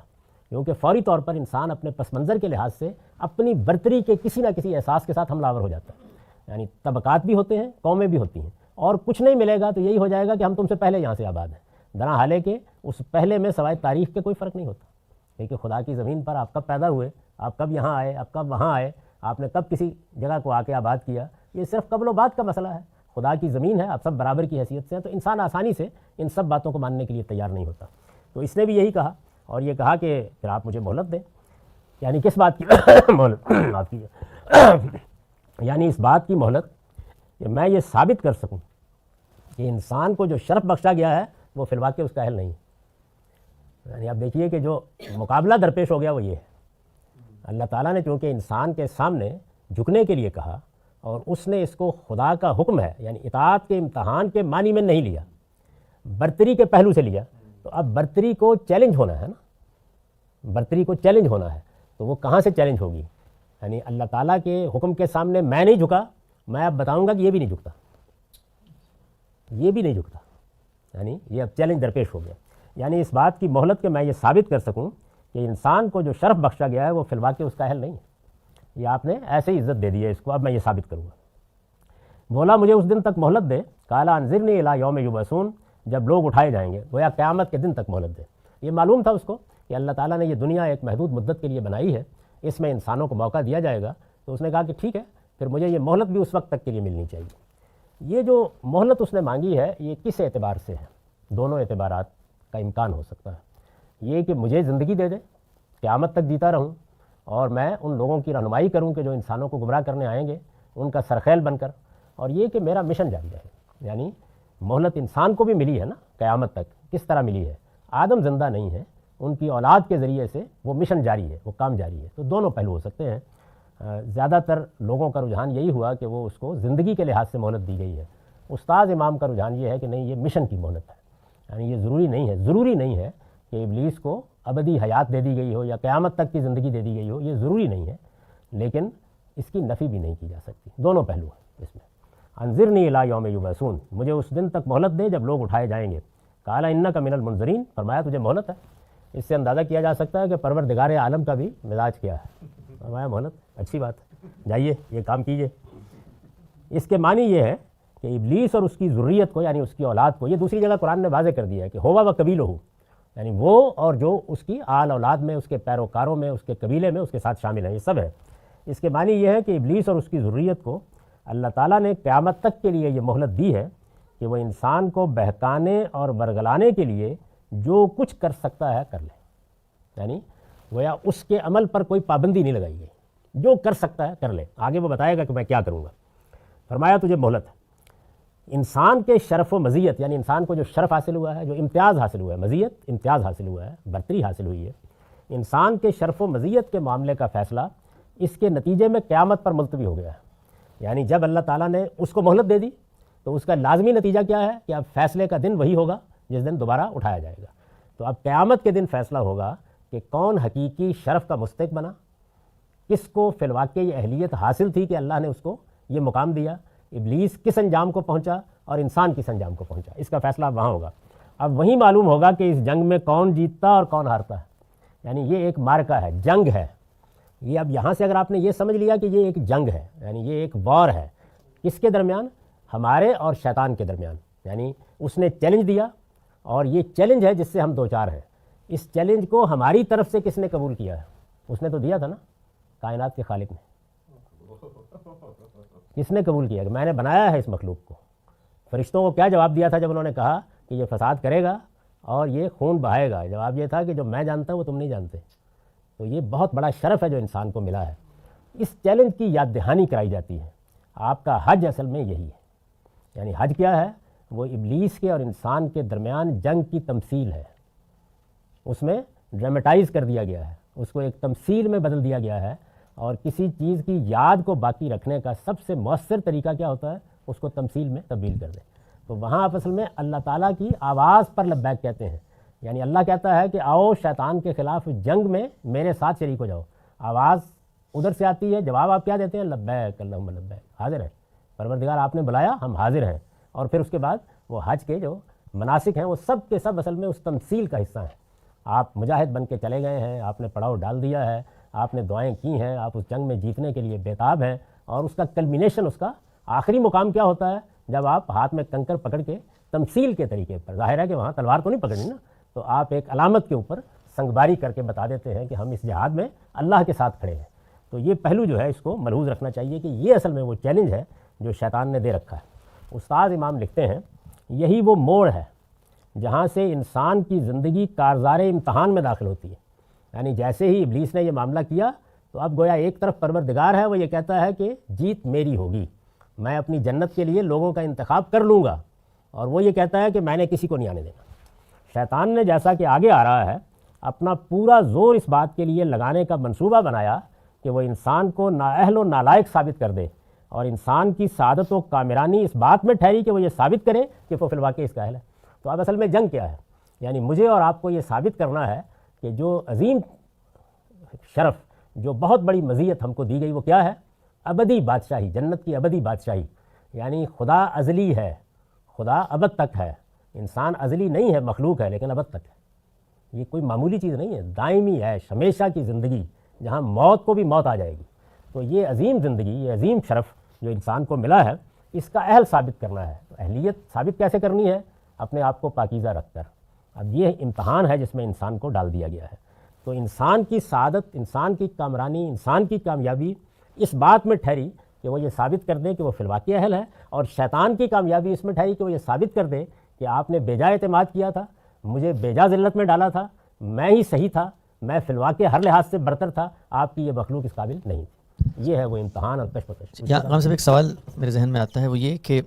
کیونکہ فوری طور پر انسان اپنے پس منظر کے لحاظ سے اپنی برتری کے کسی نہ کسی احساس کے ساتھ حملہ آور ہو جاتا ہے. یعنی طبقات بھی ہوتے ہیں, قومیں بھی ہوتی ہیں, اور کچھ نہیں ملے گا تو یہی ہو جائے گا کہ ہم تم سے پہلے یہاں سے آباد ہیں, درا حالے کہ اس پہلے میں سوائے تاریخ کے کوئی فرق نہیں ہوتا. کیونکہ خدا کی زمین پر آپ کب پیدا ہوئے, آپ کب یہاں آئے, آپ کب وہاں آئے, آپ نے کب کسی جگہ کو آ کے آباد کیا, یہ صرف قبل و بعد کا مسئلہ ہے. خدا کی زمین ہے, آپ سب برابر کی حیثیت سے ہیں, تو انسان آسانی سے ان سب باتوں کو ماننے کے لیے تیار نہیں ہوتا. تو اس نے بھی یہی کہا, اور یہ کہا کہ پھر آپ مجھے مہلت دیں. یعنی کس بات کی مہلت آپ کی, یعنی اس بات کی مہلت کہ میں یہ ثابت کر سکوں کہ انسان کو جو شرف بخشا گیا ہے وہ فی الواقع اس کا اہل نہیں. یعنی آپ دیکھیے کہ جو مقابلہ درپیش ہو گیا وہ یہ ہے, اللہ تعالیٰ نے چونکہ انسان کے سامنے جھکنے کے لیے کہا اور اس نے اس کو خدا کا حکم ہے یعنی اطاعت کے امتحان کے معنی میں نہیں لیا, برتری کے پہلو سے لیا, تو اب برتری کو چیلنج ہونا ہے نا, برتری کو چیلنج ہونا ہے. تو وہ کہاں سے چیلنج ہوگی؟ یعنی اللہ تعالیٰ کے حکم کے سامنے میں نہیں جھکا, میں اب بتاؤں گا کہ یہ بھی نہیں جھکتا, یہ بھی نہیں جھکتا. یعنی یہ اب چیلنج درپیش ہو گیا. یعنی اس بات کی مہلت کہ میں یہ ثابت کر سکوں کہ انسان کو جو شرف بخشا گیا ہے وہ فی الواقع اس کا اہل نہیں ہے. یہ آپ نے ایسے ہی عزت دے دی ہے اس کو, اب میں یہ ثابت کروں گا. بولا مجھے اس دن تک مہلت دے, قال انظرنی الی یوم یبعثون, جب لوگ اٹھائے جائیں گے, گویا قیامت کے دن تک مہلت دے. یہ معلوم تھا اس کو کہ اللہ تعالیٰ نے یہ دنیا ایک محدود مدت کے لیے بنائی ہے، اس میں انسانوں کو موقع دیا جائے گا، تو اس نے کہا کہ ٹھیک ہے، پھر مجھے یہ مہلت بھی اس وقت تک کے لیے ملنی چاہیے۔ یہ جو مہلت اس نے مانگی ہے، یہ کس اعتبار سے ہے؟ دونوں اعتبارات کا امکان ہو سکتا ہے۔ یہ کہ مجھے زندگی دے دے، قیامت تک جیتا رہوں، اور میں ان لوگوں کی رہنمائی کروں کہ جو انسانوں کو گمراہ کرنے آئیں گے، ان کا سرخیل بن کر، اور یہ کہ میرا مشن جاری رہے۔ یعنی مہلت انسان کو بھی ملی ہے نا قیامت تک، کس طرح ملی ہے؟ آدم زندہ نہیں ہے، ان کی اولاد کے ذریعے سے وہ مشن جاری ہے، وہ کام جاری ہے، تو دونوں پہلو ہو سکتے ہیں۔ زیادہ تر لوگوں کا رجحان یہی ہوا کہ وہ اس کو زندگی کے لحاظ سے مہلت دی گئی ہے۔ استاد امام کا رجحان یہ ہے کہ نہیں، یہ مشن کی مہلت ہے، یعنی یہ ضروری نہیں ہے کہ ابلیس کو ابدی حیات دے دی گئی ہو یا قیامت تک کی زندگی دے دی گئی ہو، یہ ضروری نہیں ہے، لیکن اس کی نفی بھی نہیں کی جا سکتی۔ دونوں پہلو ہیں اس میں۔ انذرنی الی یوم یبعثون، مجھے اس دن تک مہلت دے جب لوگ اٹھائے جائیں گے۔ قال انک من المنذرین، فرمایا تجھے مہلت ہے۔ اس سے اندازہ کیا جا سکتا ہے کہ پروردگار عالم کا بھی مزاج کیا ہے۔ فرمایا مہلت، اچھی بات ہے، جائیے یہ کام کیجیے۔ اس کے معنی یہ ہے کہ ابلیس اور اس کی ذریت کو، یعنی اس کی اولاد کو، یہ دوسری جگہ قرآن نے واضح کر دیا ہے کہ ہوا و قبیلہ، یعنی وہ اور جو اس کی آل اولاد میں، اس کے پیروکاروں میں، اس کے قبیلے میں اس کے ساتھ شامل ہیں، یہ سب ہے۔ اس کے معنی یہ ہے کہ ابلیس اور اس کی ذریت کو اللہ تعالیٰ نے قیامت تک کے لیے یہ مہلت دی ہے کہ وہ انسان کو بہکانے اور ورگلانے کے لیے جو کچھ کر سکتا ہے کر لے، یعنی گویا اس کے عمل پر کوئی پابندی نہیں لگائی گئی، جو کر سکتا ہے کر لے، آگے وہ بتائے گا کہ میں کیا کروں گا۔ فرمایا تجھے مہلت ہے۔ انسان کے شرف و مزیت، یعنی انسان کو جو شرف حاصل ہوا ہے، جو امتیاز حاصل ہوا ہے، مزیت امتیاز حاصل ہوا ہے، برتری حاصل ہوئی ہے، انسان کے شرف و مزیت کے معاملے کا فیصلہ اس کے نتیجے میں قیامت پر ملتوی ہو گیا ہے۔ یعنی جب اللہ تعالیٰ نے اس کو مہلت دے دی تو اس کا لازمی نتیجہ کیا ہے کہ اب فیصلے کا دن وہی ہوگا جس دن دوبارہ اٹھایا جائے گا۔ تو اب قیامت کے دن فیصلہ ہوگا کہ کون حقیقی شرف کا مستحق بنا، کس کو فی الواقع یہ اہلیت حاصل تھی کہ اللہ نے اس کو یہ مقام دیا، ابلیس کس انجام کو پہنچا اور انسان کس انجام کو پہنچا، اس کا فیصلہ وہاں ہوگا۔ اب وہیں معلوم ہوگا کہ اس جنگ میں کون جیتتا اور کون ہارتا ہے، یعنی یہ ایک مارکہ ہے، جنگ ہے یہ۔ اب یہاں سے اگر آپ نے یہ سمجھ لیا کہ یہ ایک جنگ ہے، یعنی یہ ایک وار ہے، کس کے درمیان؟ ہمارے اور شیطان کے درمیان۔ یعنی اس نے چیلنج دیا، اور یہ چیلنج ہے جس سے ہم دوچار ہیں۔ اس چیلنج کو ہماری طرف سے کس نے قبول کیا ہے؟ اس نے تو دیا تھا نا، کائنات کے خالق نے۔ کس نے قبول کیا کہ میں نے بنایا ہے اس مخلوق کو؟ فرشتوں کو کیا جواب دیا تھا جب انہوں نے کہا کہ یہ فساد کرے گا اور یہ خون بہائے گا؟ جواب یہ تھا کہ جو میں جانتا ہوں وہ تم نہیں جانتے۔ تو یہ بہت بڑا شرف ہے جو انسان کو ملا ہے۔ اس چیلنج کی یاد دہانی کرائی جاتی ہے۔ آپ کا حج اصل میں یہی ہے، یعنی حج کیا ہے؟ وہ ابلیس کے اور انسان کے درمیان جنگ کی تمثیل ہے۔ اس میں ڈرامیٹائز کر دیا گیا ہے، اس کو ایک تمثیل میں بدل دیا گیا ہے، اور کسی چیز کی یاد کو باقی رکھنے کا سب سے مؤثر طریقہ کیا ہوتا ہے؟ اس کو تمثیل میں تبدیل کر دیں۔ تو وہاں آپ اصل میں اللہ تعالیٰ کی آواز پر لبیک کہتے ہیں، یعنی اللہ کہتا ہے کہ آؤ شیطان کے خلاف جنگ میں میرے ساتھ شریک ہو جاؤ۔ آواز ادھر سے آتی ہے، جواب آپ کیا دیتے ہیں؟ لبیک اللہم لبیک، حاضر ہیں پروردگار، آپ نے بلایا، ہم حاضر ہیں۔ اور پھر اس کے بعد وہ حج کے جو مناسک ہیں وہ سب کے سب اصل میں اس تمثیل کا حصہ ہیں۔ آپ مجاہد بن کے چلے گئے ہیں، آپ نے پڑاؤ ڈال دیا ہے، آپ نے دعائیں کی ہیں، آپ اس جنگ میں جیتنے کے لیے بےتاب ہیں، اور اس کا کلمینیشن، اس کا آخری مقام کیا ہوتا ہے؟ جب آپ ہاتھ میں کنکر پکڑ کے تمثیل کے طریقے پر، ظاہر ہے کہ وہاں تلوار تو نہیں پکڑنی نا، تو آپ ایک علامت کے اوپر سنگباری کر کے بتا دیتے ہیں کہ ہم اس جہاد میں اللہ کے ساتھ کھڑے ہیں۔ تو یہ پہلو جو ہے اس کو ملحوظ رکھنا چاہیے کہ یہ اصل میں وہ چیلنج ہے جو شیطان نے دے رکھا ہے۔ استاد امام لکھتے ہیں یہی وہ موڑ ہے جہاں سے انسان کی زندگی کارزار امتحان میں داخل ہوتی ہے۔ یعنی جیسے ہی ابلیس نے یہ معاملہ کیا تو اب گویا ایک طرف پروردگار ہے، وہ یہ کہتا ہے کہ جیت میری ہوگی، میں اپنی جنت کے لیے لوگوں کا انتخاب کر لوں گا، اور وہ یہ کہتا ہے کہ میں نے کسی کو نہیں آنے دینا۔ شیطان نے جیسا کہ آگے آ رہا ہے اپنا پورا زور اس بات کے لیے لگانے کا منصوبہ بنایا کہ وہ انسان کو نااہل و نالائق ثابت کر دے، اور انسان کی سعادت و کامرانی اس بات میں ٹھہری کہ وہ یہ ثابت کرے کہ وہ فی الواقع اس کا اہل ہے۔ تو اب اصل میں جنگ کیا ہے؟ یعنی مجھے اور آپ کو یہ ثابت کرنا ہے کہ جو عظیم شرف، جو بہت بڑی مزیت ہم کو دی گئی وہ کیا ہے؟ ابدی بادشاہی، جنت کی ابدی بادشاہی۔ یعنی خدا ازلی ہے، خدا ابد تک ہے، انسان ازلی نہیں ہے، مخلوق ہے لیکن ابد تک ہے۔ یہ کوئی معمولی چیز نہیں ہے، دائمی ہے، ہمیشہ کی زندگی جہاں موت کو بھی موت آ جائے گی۔ تو یہ عظیم زندگی، یہ عظیم شرف جو انسان کو ملا ہے، اس کا اہل ثابت کرنا ہے۔ تو اہلیت ثابت کیسے کرنی ہے؟ اپنے آپ کو پاکیزہ رکھ کر۔ اب یہ امتحان ہے جس میں انسان کو ڈال دیا گیا ہے۔ تو انسان کی سعادت، انسان کی کامرانی، انسان کی کامیابی اس بات میں ٹھہری کہ وہ یہ ثابت کر دیں کہ وہ فی الواقع اہل ہے، اور شیطان کی کامیابی اس میں ٹھہری کہ وہ یہ ثابت کر دے کہ آپ نے بیجا اعتماد کیا تھا، مجھے بیجا ذلت میں ڈالا تھا، میں ہی صحیح تھا، میں فی الواقع ہر لحاظ سے برتر تھا، آپ کی یہ مخلوق اس قابل نہیں تھی۔ یہ ہے وہ امتحان اور کشمکش۔ یہاں غلام صاحب ایک سوال میرے ذہن میں آتا ہے، وہ یہ کہ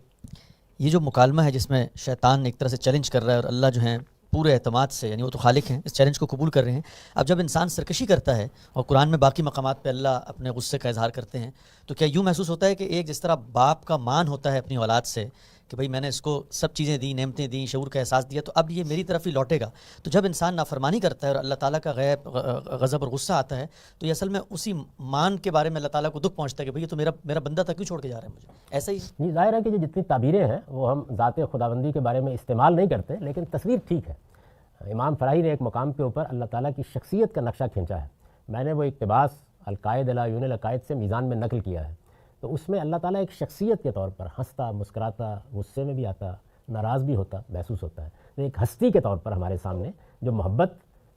یہ جو مکالمہ ہے جس میں شیطان ایک طرح سے چیلنج کر رہا ہے اور اللہ جو ہیں پورے اعتماد سے، یعنی وہ تو خالق ہیں، اس چیلنج کو قبول کر رہے ہیں، اب جب انسان سرکشی کرتا ہے اور قرآن میں باقی مقامات پہ اللہ اپنے غصے کا اظہار کرتے ہیں، تو کیا یوں محسوس ہوتا ہے کہ ایک جس طرح باپ کا مان ہوتا ہے اپنی اولاد سے کہ بھئی میں نے اس کو سب چیزیں دیں، نعمتیں دیں، شعور کا احساس دیا، تو اب یہ میری طرف ہی لوٹے گا، تو جب انسان نافرمانی کرتا ہے اور اللہ تعالیٰ کا غضب اور غصہ آتا ہے، تو یہ اصل میں اسی مان کے بارے میں اللہ تعالیٰ کو دکھ پہنچتا ہے کہ بھئی یہ تو میرا بندہ تھا، کیوں چھوڑ کے جا رہا ہے مجھے؟ ایسا ہی جی، ظاہر ہے کہ یہ جتنی تعبیریں ہیں وہ ہم ذات خداوندی کے بارے میں استعمال نہیں کرتے، لیکن تصویر ٹھیک ہے۔ امام فراہی نے ایک مقام کے اوپر اللہ تعالیٰ کی شخصیت کا نقشہ کھینچا ہے، میں نے وہ اقتباس القائد الی عیون العقائد سے میزان میں نقل کیا ہے، تو اس میں اللہ تعالیٰ ایک شخصیت کے طور پر ہنستا، مسکراتا، غصے میں بھی آتا، ناراض بھی ہوتا محسوس ہوتا ہے، تو ایک ہستی کے طور پر ہمارے سامنے جو محبت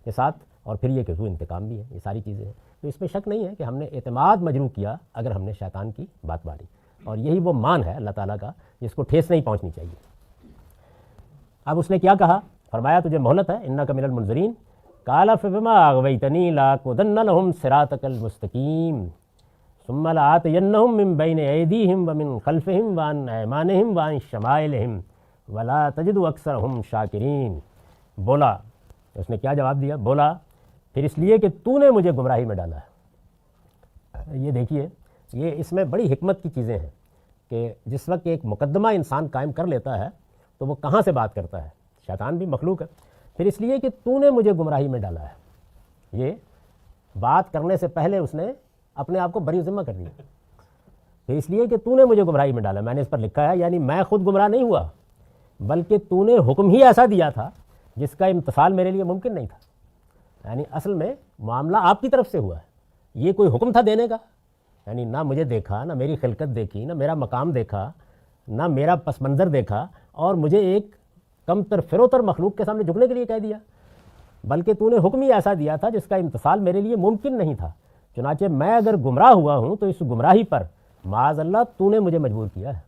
کے ساتھ، اور پھر یہ کہ وہ انتقام بھی ہے، یہ ساری چیزیں ہیں، تو اس میں شک نہیں ہے کہ ہم نے اعتماد مجروح کیا اگر ہم نے شیطان کی بات مانی، اور یہی وہ مان ہے اللہ تعالیٰ کا جس کو ٹھیس نہیں پہنچنی چاہیے۔ اب اس نے کیا کہا؟ فرمایا تجھے مہلت ہے، انک من المنظرین، قال فبما اغویتنی لاقعدن لهم صراطک المستقیم ثم لآتینہم من بین ایدیہم ومن خلفہم وعن ایمانہم وعن شمائلہم ولا تجد اکثرہم شاکرین۔ بولا، اس نے کیا جواب دیا؟ بولا پھر اس لیے کہ تو نے مجھے گمراہی میں ڈالا ہے۔ یہ دیکھیے، یہ اس میں بڑی حکمت کی چیزیں ہیں کہ جس وقت ایک مقدمہ انسان قائم کر لیتا ہے تو وہ کہاں سے بات کرتا ہے؟ شیطان بھی مخلوق ہے۔ پھر اس لیے کہ تو نے مجھے گمراہی میں ڈالا ہے، یہ بات کرنے سے پہلے اس نے اپنے آپ کو بری ذمہ کر دیا۔ پھر اس لیے کہ تو نے مجھے گمراہی میں ڈالا، میں نے اس پر لکھا ہے، یعنی میں خود گمراہ نہیں ہوا، بلکہ تو نے حکم ہی ایسا دیا تھا جس کا امتثال میرے لیے ممکن نہیں تھا۔ یعنی اصل میں معاملہ آپ کی طرف سے ہوا ہے، یہ کوئی حکم تھا دینے کا؟ یعنی نہ مجھے دیکھا، نہ میری خلقت دیکھی، نہ میرا مقام دیکھا، نہ میرا پس منظر دیکھا، اور مجھے ایک کم تر فروتر مخلوق کے سامنے جھکنے کے لیے کہہ دیا، بلکہ تو نے حکم ہی ایسا دیا تھا جس کا امتثال میرے لیے ممکن نہیں تھا۔ چنانچہ میں اگر گمراہ ہوا ہوں تو اس گمراہی پر معاذ اللہ تو نے مجھے مجبور کیا ہے،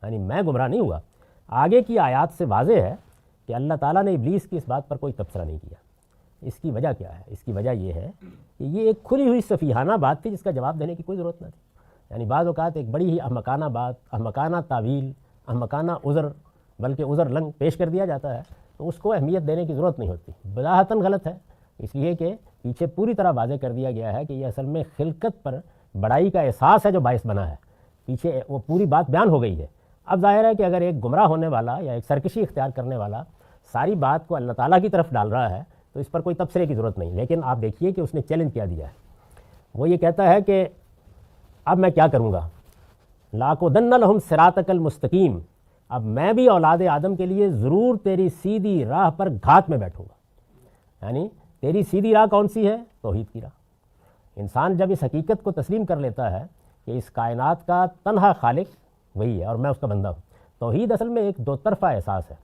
یعنی میں گمراہ نہیں ہوا۔ آگے کی آیات سے واضح ہے کہ اللہ تعالیٰ نے ابلیس کی اس بات پر کوئی تبصرہ نہیں کیا۔ اس کی وجہ کیا ہے؟ اس کی وجہ یہ ہے کہ یہ ایک کھلی ہوئی سفیہانہ بات تھی جس کا جواب دینے کی کوئی ضرورت نہ تھی۔ یعنی بعض اوقات ایک بڑی ہی احمقانہ بات، احمقانہ تعویل، احمقانہ عذر، بلکہ عذر لنگ پیش کر دیا جاتا ہے، تو اس کو اہمیت دینے کی ضرورت نہیں ہوتی، بذاہتاً غلط ہے، اس لیے کہ پیچھے پوری طرح واضح کر دیا گیا ہے کہ یہ اصل میں خلقت پر بڑائی کا احساس ہے جو باعث بنا ہے، پیچھے وہ پوری بات بیان ہو گئی ہے۔ اب ظاہر ہے کہ اگر ایک گمراہ ہونے والا یا ایک سرکشی اختیار کرنے والا ساری بات کو اللہ تعالیٰ کی طرف ڈال رہا ہے تو اس پر کوئی تبصرے کی ضرورت نہیں، لیکن آپ دیکھیے کہ اس نے چیلنج کیا دیا ہے، وہ یہ کہتا ہے کہ اب میں کیا کروں گا؟ لاقعدن لہم صراطک المستقیم، اب میں بھی اولاد آدم کے لیے ضرور تیری سیدھی راہ پر گھات میں بیٹھوں گا۔ یعنی تیری سیدھی راہ کون سی ہے؟ توحید کی راہ۔ انسان جب اس حقیقت کو تسلیم کر لیتا ہے کہ اس کائنات کا تنہا خالق وہی ہے اور میں اس کا بندہ ہوں، توحید اصل میں ایک دو طرفہ احساس ہے۔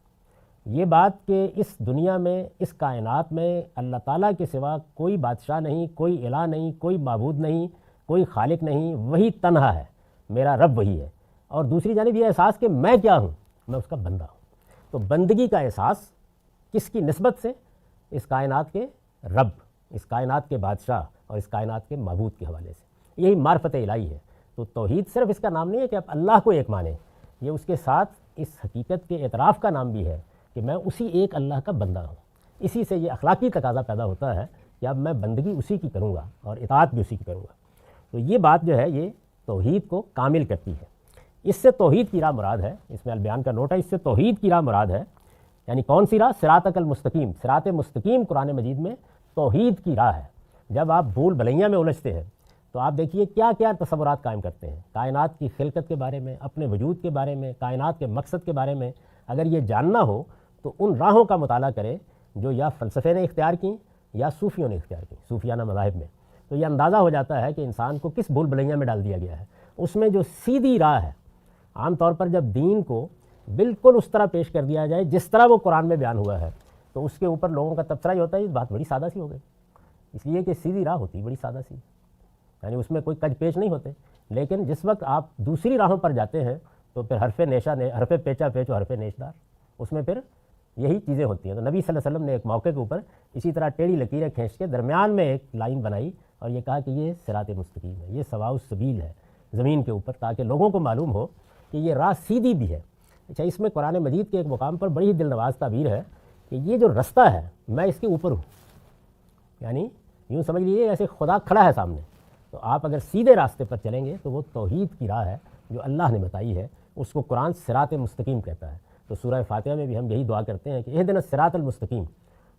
یہ بات کہ اس دنیا میں، اس کائنات میں اللہ تعالیٰ کے سوا کوئی بادشاہ نہیں، کوئی الہ نہیں، کوئی معبود نہیں، کوئی خالق نہیں، وہی تنہا ہے، میرا رب وہی ہے، اور دوسری جانب یہ احساس کہ میں کیا ہوں؟ میں اس کا بندہ ہوں۔ تو بندگی کا احساس کس کی نسبت سے؟ اس کائنات کے رب، اس کائنات کے بادشاہ اور اس کائنات کے معبود کے حوالے سے، یہی معرفت الہی ہے۔ تو توحید صرف اس کا نام نہیں ہے کہ آپ اللہ کو ایک مانیں، یہ اس کے ساتھ اس حقیقت کے اعتراف کا نام بھی ہے کہ میں اسی ایک اللہ کا بندہ ہوں۔ اسی سے یہ اخلاقی تقاضا پیدا ہوتا ہے کہ اب میں بندگی اسی کی کروں گا اور اطاعت بھی اسی کی کروں گا۔ تو یہ بات جو ہے یہ توحید کو کامل کرتی ہے۔ اس سے توحید کی راہ مراد ہے، اس میں البیان کا نوٹ ہے، اس سے توحید کی راہ مراد ہے، یعنی کون سی راہ؟ صراطک المستقیم۔ صراط مستقیم قرآن مجید میں توحید کی راہ ہے۔ جب آپ بھول بھلیاں میں الجھتے ہیں تو آپ دیکھیے کیا کیا تصورات قائم کرتے ہیں کائنات کی خلقت کے بارے میں، اپنے وجود کے بارے میں، کائنات کے مقصد کے بارے میں۔ اگر یہ جاننا ہو تو ان راہوں کا مطالعہ کریں جو یا فلسفے نے اختیار کیں یا صوفیوں نے اختیار کیں، صوفیانہ مذاہب میں، تو یہ اندازہ ہو جاتا ہے کہ انسان کو کس بھول بھلیاں میں ڈال دیا گیا ہے۔ اس میں جو سیدھی راہ ہے، عام طور پر جب دین کو بالکل اس طرح پیش کر دیا جائے جس طرح وہ قرآن میں بیان ہوا ہے تو اس کے اوپر لوگوں کا تبصرہ یہ ہوتا ہے، یہ بات بڑی سادہ سی ہو گئی، اس لیے کہ سیدھی راہ ہوتی بڑی سادہ سی، یعنی اس میں کوئی کج پیچ نہیں ہوتے، لیکن جس وقت آپ دوسری راہوں پر جاتے ہیں تو پھر حرف پیچا پیچ و حرف نیشدار، اس میں پھر یہی چیزیں ہوتی ہیں۔ تو نبی صلی اللہ علیہ وسلم نے ایک موقع کے اوپر اسی طرح ٹیڑھی لکیریں کھینچ کے درمیان میں ایک لائن بنائی اور یہ کہا کہ یہ صراط مستقیم ہے، یہ سواء السبیل ہے زمین کے اوپر، تاکہ لوگوں کو معلوم ہو کہ یہ راہ سیدھی بھی ہے۔ اچھا، اس میں قرآن مجید کے ایک مقام پر بڑی ہی دل نواز تعبیر ہے کہ یہ جو رستہ ہے میں اس کے اوپر ہوں، یعنی یوں سمجھ لیجیے ایسے خدا کھڑا ہے سامنے، تو آپ اگر سیدھے راستے پر چلیں گے تو وہ توحید کی راہ ہے جو اللہ نے بتائی ہے، اس کو قرآن صراط مستقیم کہتا ہے۔ تو سورہ فاتحہ میں بھی ہم یہی دعا کرتے ہیں کہ اہدنا الصراط المستقیم،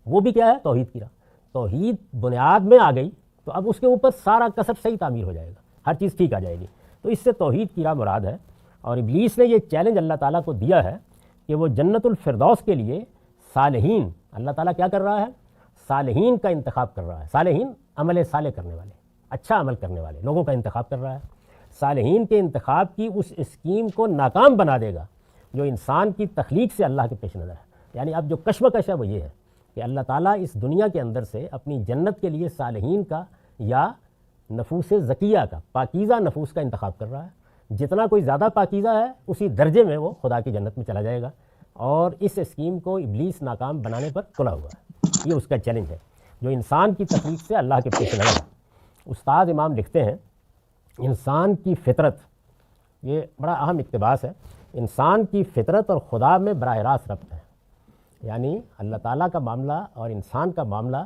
وہ بھی کیا ہے؟ توحید کی راہ۔ توحید بنیاد میں آ گئی تو اب اس کے اوپر سارا کسب صحیح تعمیر ہو جائے گا، ہر چیز ٹھیک آ جائے گی۔ تو اس سے توحید کی راہ مراد ہے، اور ابلیس نے یہ چیلنج اللہ تعالیٰ کو دیا ہے کہ وہ جنت الفردوس کے لیے صالحین، اللہ تعالیٰ کیا کر رہا ہے؟ صالحین کا انتخاب کر رہا ہے۔ صالحین عمل صالح کرنے والے، اچھا عمل کرنے والے لوگوں کا انتخاب کر رہا ہے۔ صالحین کے انتخاب کی اس اسکیم کو ناکام بنا دے گا جو انسان کی تخلیق سے اللہ کے پیش نظر ہے۔ یعنی اب جو کشمکش ہے وہ یہ ہے کہ اللہ تعالیٰ اس دنیا کے اندر سے اپنی جنت کے لیے صالحین کا یا نفوس زکیہ کا، پاکیزہ نفوس کا انتخاب کر رہا ہے۔ جتنا کوئی زیادہ پاکیزہ ہے اسی درجے میں وہ خدا کی جنت میں چلا جائے گا، اور اس اسکیم کو ابلیس ناکام بنانے پر تلا ہوا ہے۔ یہ اس کا چیلنج ہے جو انسان کی تخلیق سے اللہ کے پیش نظر ہے۔ استاد امام لکھتے ہیں انسان کی فطرت، یہ بڑا اہم اقتباس ہے، انسان کی فطرت اور خدا میں براہ راست ربط ہے۔ یعنی اللہ تعالیٰ کا معاملہ اور انسان کا معاملہ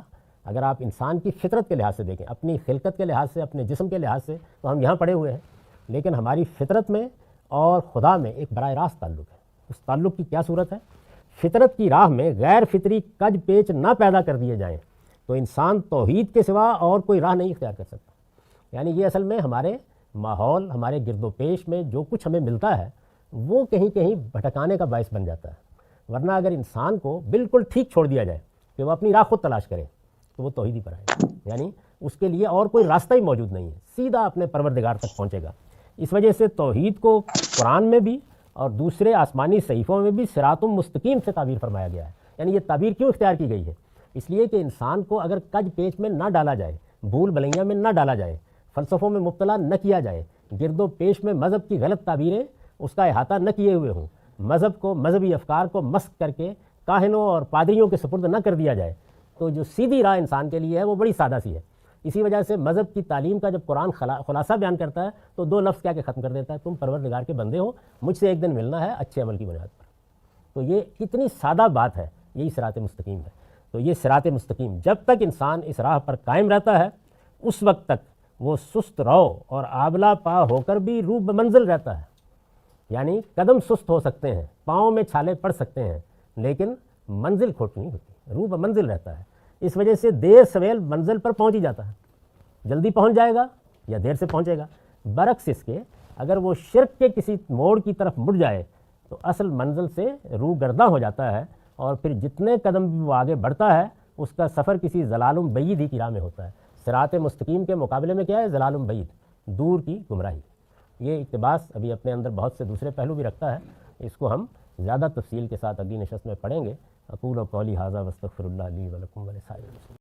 اگر آپ انسان کی فطرت کے لحاظ سے دیکھیں، اپنی خلقت کے لحاظ سے، اپنے جسم کے لحاظ سے تو ہم یہاں پڑے ہوئے ہیں، لیکن ہماری فطرت میں اور خدا میں ایک براہ راست تعلق ہے۔ اس تعلق کی کیا صورت ہے؟ فطرت کی راہ میں غیر فطری کج پیچ نہ پیدا کر دیے جائیں تو انسان توحید کے سوا اور کوئی راہ نہیں اختیار کر سکتا۔ یعنی یہ اصل میں ہمارے ماحول، ہمارے گرد و پیش میں جو کچھ ہمیں ملتا ہے وہ کہیں کہیں بھٹکانے کا باعث بن جاتا ہے، ورنہ اگر انسان کو بالکل ٹھیک چھوڑ دیا جائے کہ وہ اپنی راہ خود تلاش کرے تو وہ توحیدی پر آئے گا، یعنی اس کے لیے اور کوئی راستہ ہی موجود نہیں ہے، سیدھا اپنے پروردگار تک پہنچے گا۔ اس وجہ سے توحید کو قرآن میں بھی اور دوسرے آسمانی صحیفوں میں بھی صراط مستقیم سے تعبیر فرمایا گیا ہے۔ یعنی یہ تعبیر کیوں اختیار کی گئی ہے؟ اس لیے کہ انسان کو اگر کج پیچ میں نہ ڈالا جائے، بھول بھلیاں میں نہ ڈالا جائے، فلسفوں میں مبتلا نہ کیا جائے، گرد و پیش میں مذہب کی غلط تعبیریں اس کا احاطہ نہ کیے ہوئے ہوں، مذہب کو، مذہبی افکار کو مسخ کر کے کاہنوں اور پادریوں کے سپرد نہ کر دیا جائے، تو جو سیدھی راہ انسان کے لیے ہے وہ بڑی سادہ سی ہے۔ اسی وجہ سے مذہب کی تعلیم کا جب قرآن خلاصہ بیان کرتا ہے تو دو لفظ کیا کہ ختم کر دیتا ہے، تم پروردگار کے بندے ہو، مجھ سے ایک دن ملنا ہے اچھے عمل کی بنیاد پر۔ تو یہ کتنی سادہ بات ہے، یہی صراط مستقیم ہے۔ تو یہ صراط مستقیم جب تک انسان اس راہ پر قائم رہتا ہے اس وقت تک وہ سست رو اور آبلا پا ہو کر بھی رو بمنزل رہتا ہے، یعنی قدم سست ہو سکتے ہیں، پاؤں میں چھالے پڑ سکتے ہیں، لیکن منزل کھوٹ نہیں ہوتی، رو بمنزل رہتا ہے۔ اس وجہ سے دیر سویل منزل پر پہنچ ہی جاتا ہے، جلدی پہنچ جائے گا یا دیر سے پہنچے گا۔ برعکس اس کے اگر وہ شرک کے کسی موڑ کی طرف مڑ جائے تو اصل منزل سے رو گرداں ہو جاتا ہے، اور پھر جتنے قدم بھی وہ آگے بڑھتا ہے اس کا سفر کسی ضلال بعید ہی کی راہ میں ہوتا ہے۔ صراط مستقیم کے مقابلے میں کیا ہے؟ ضلال بعید، دور کی گمراہی۔ یہ اقتباس ابھی اپنے اندر بہت سے دوسرے پہلو بھی رکھتا ہے، اس کو ہم زیادہ تفصیل کے ساتھ اگلی نشست میں پڑھیں گے۔ اقول قولی ھذا واستغفر اللہ لی ولکم ولسائر المسلمین۔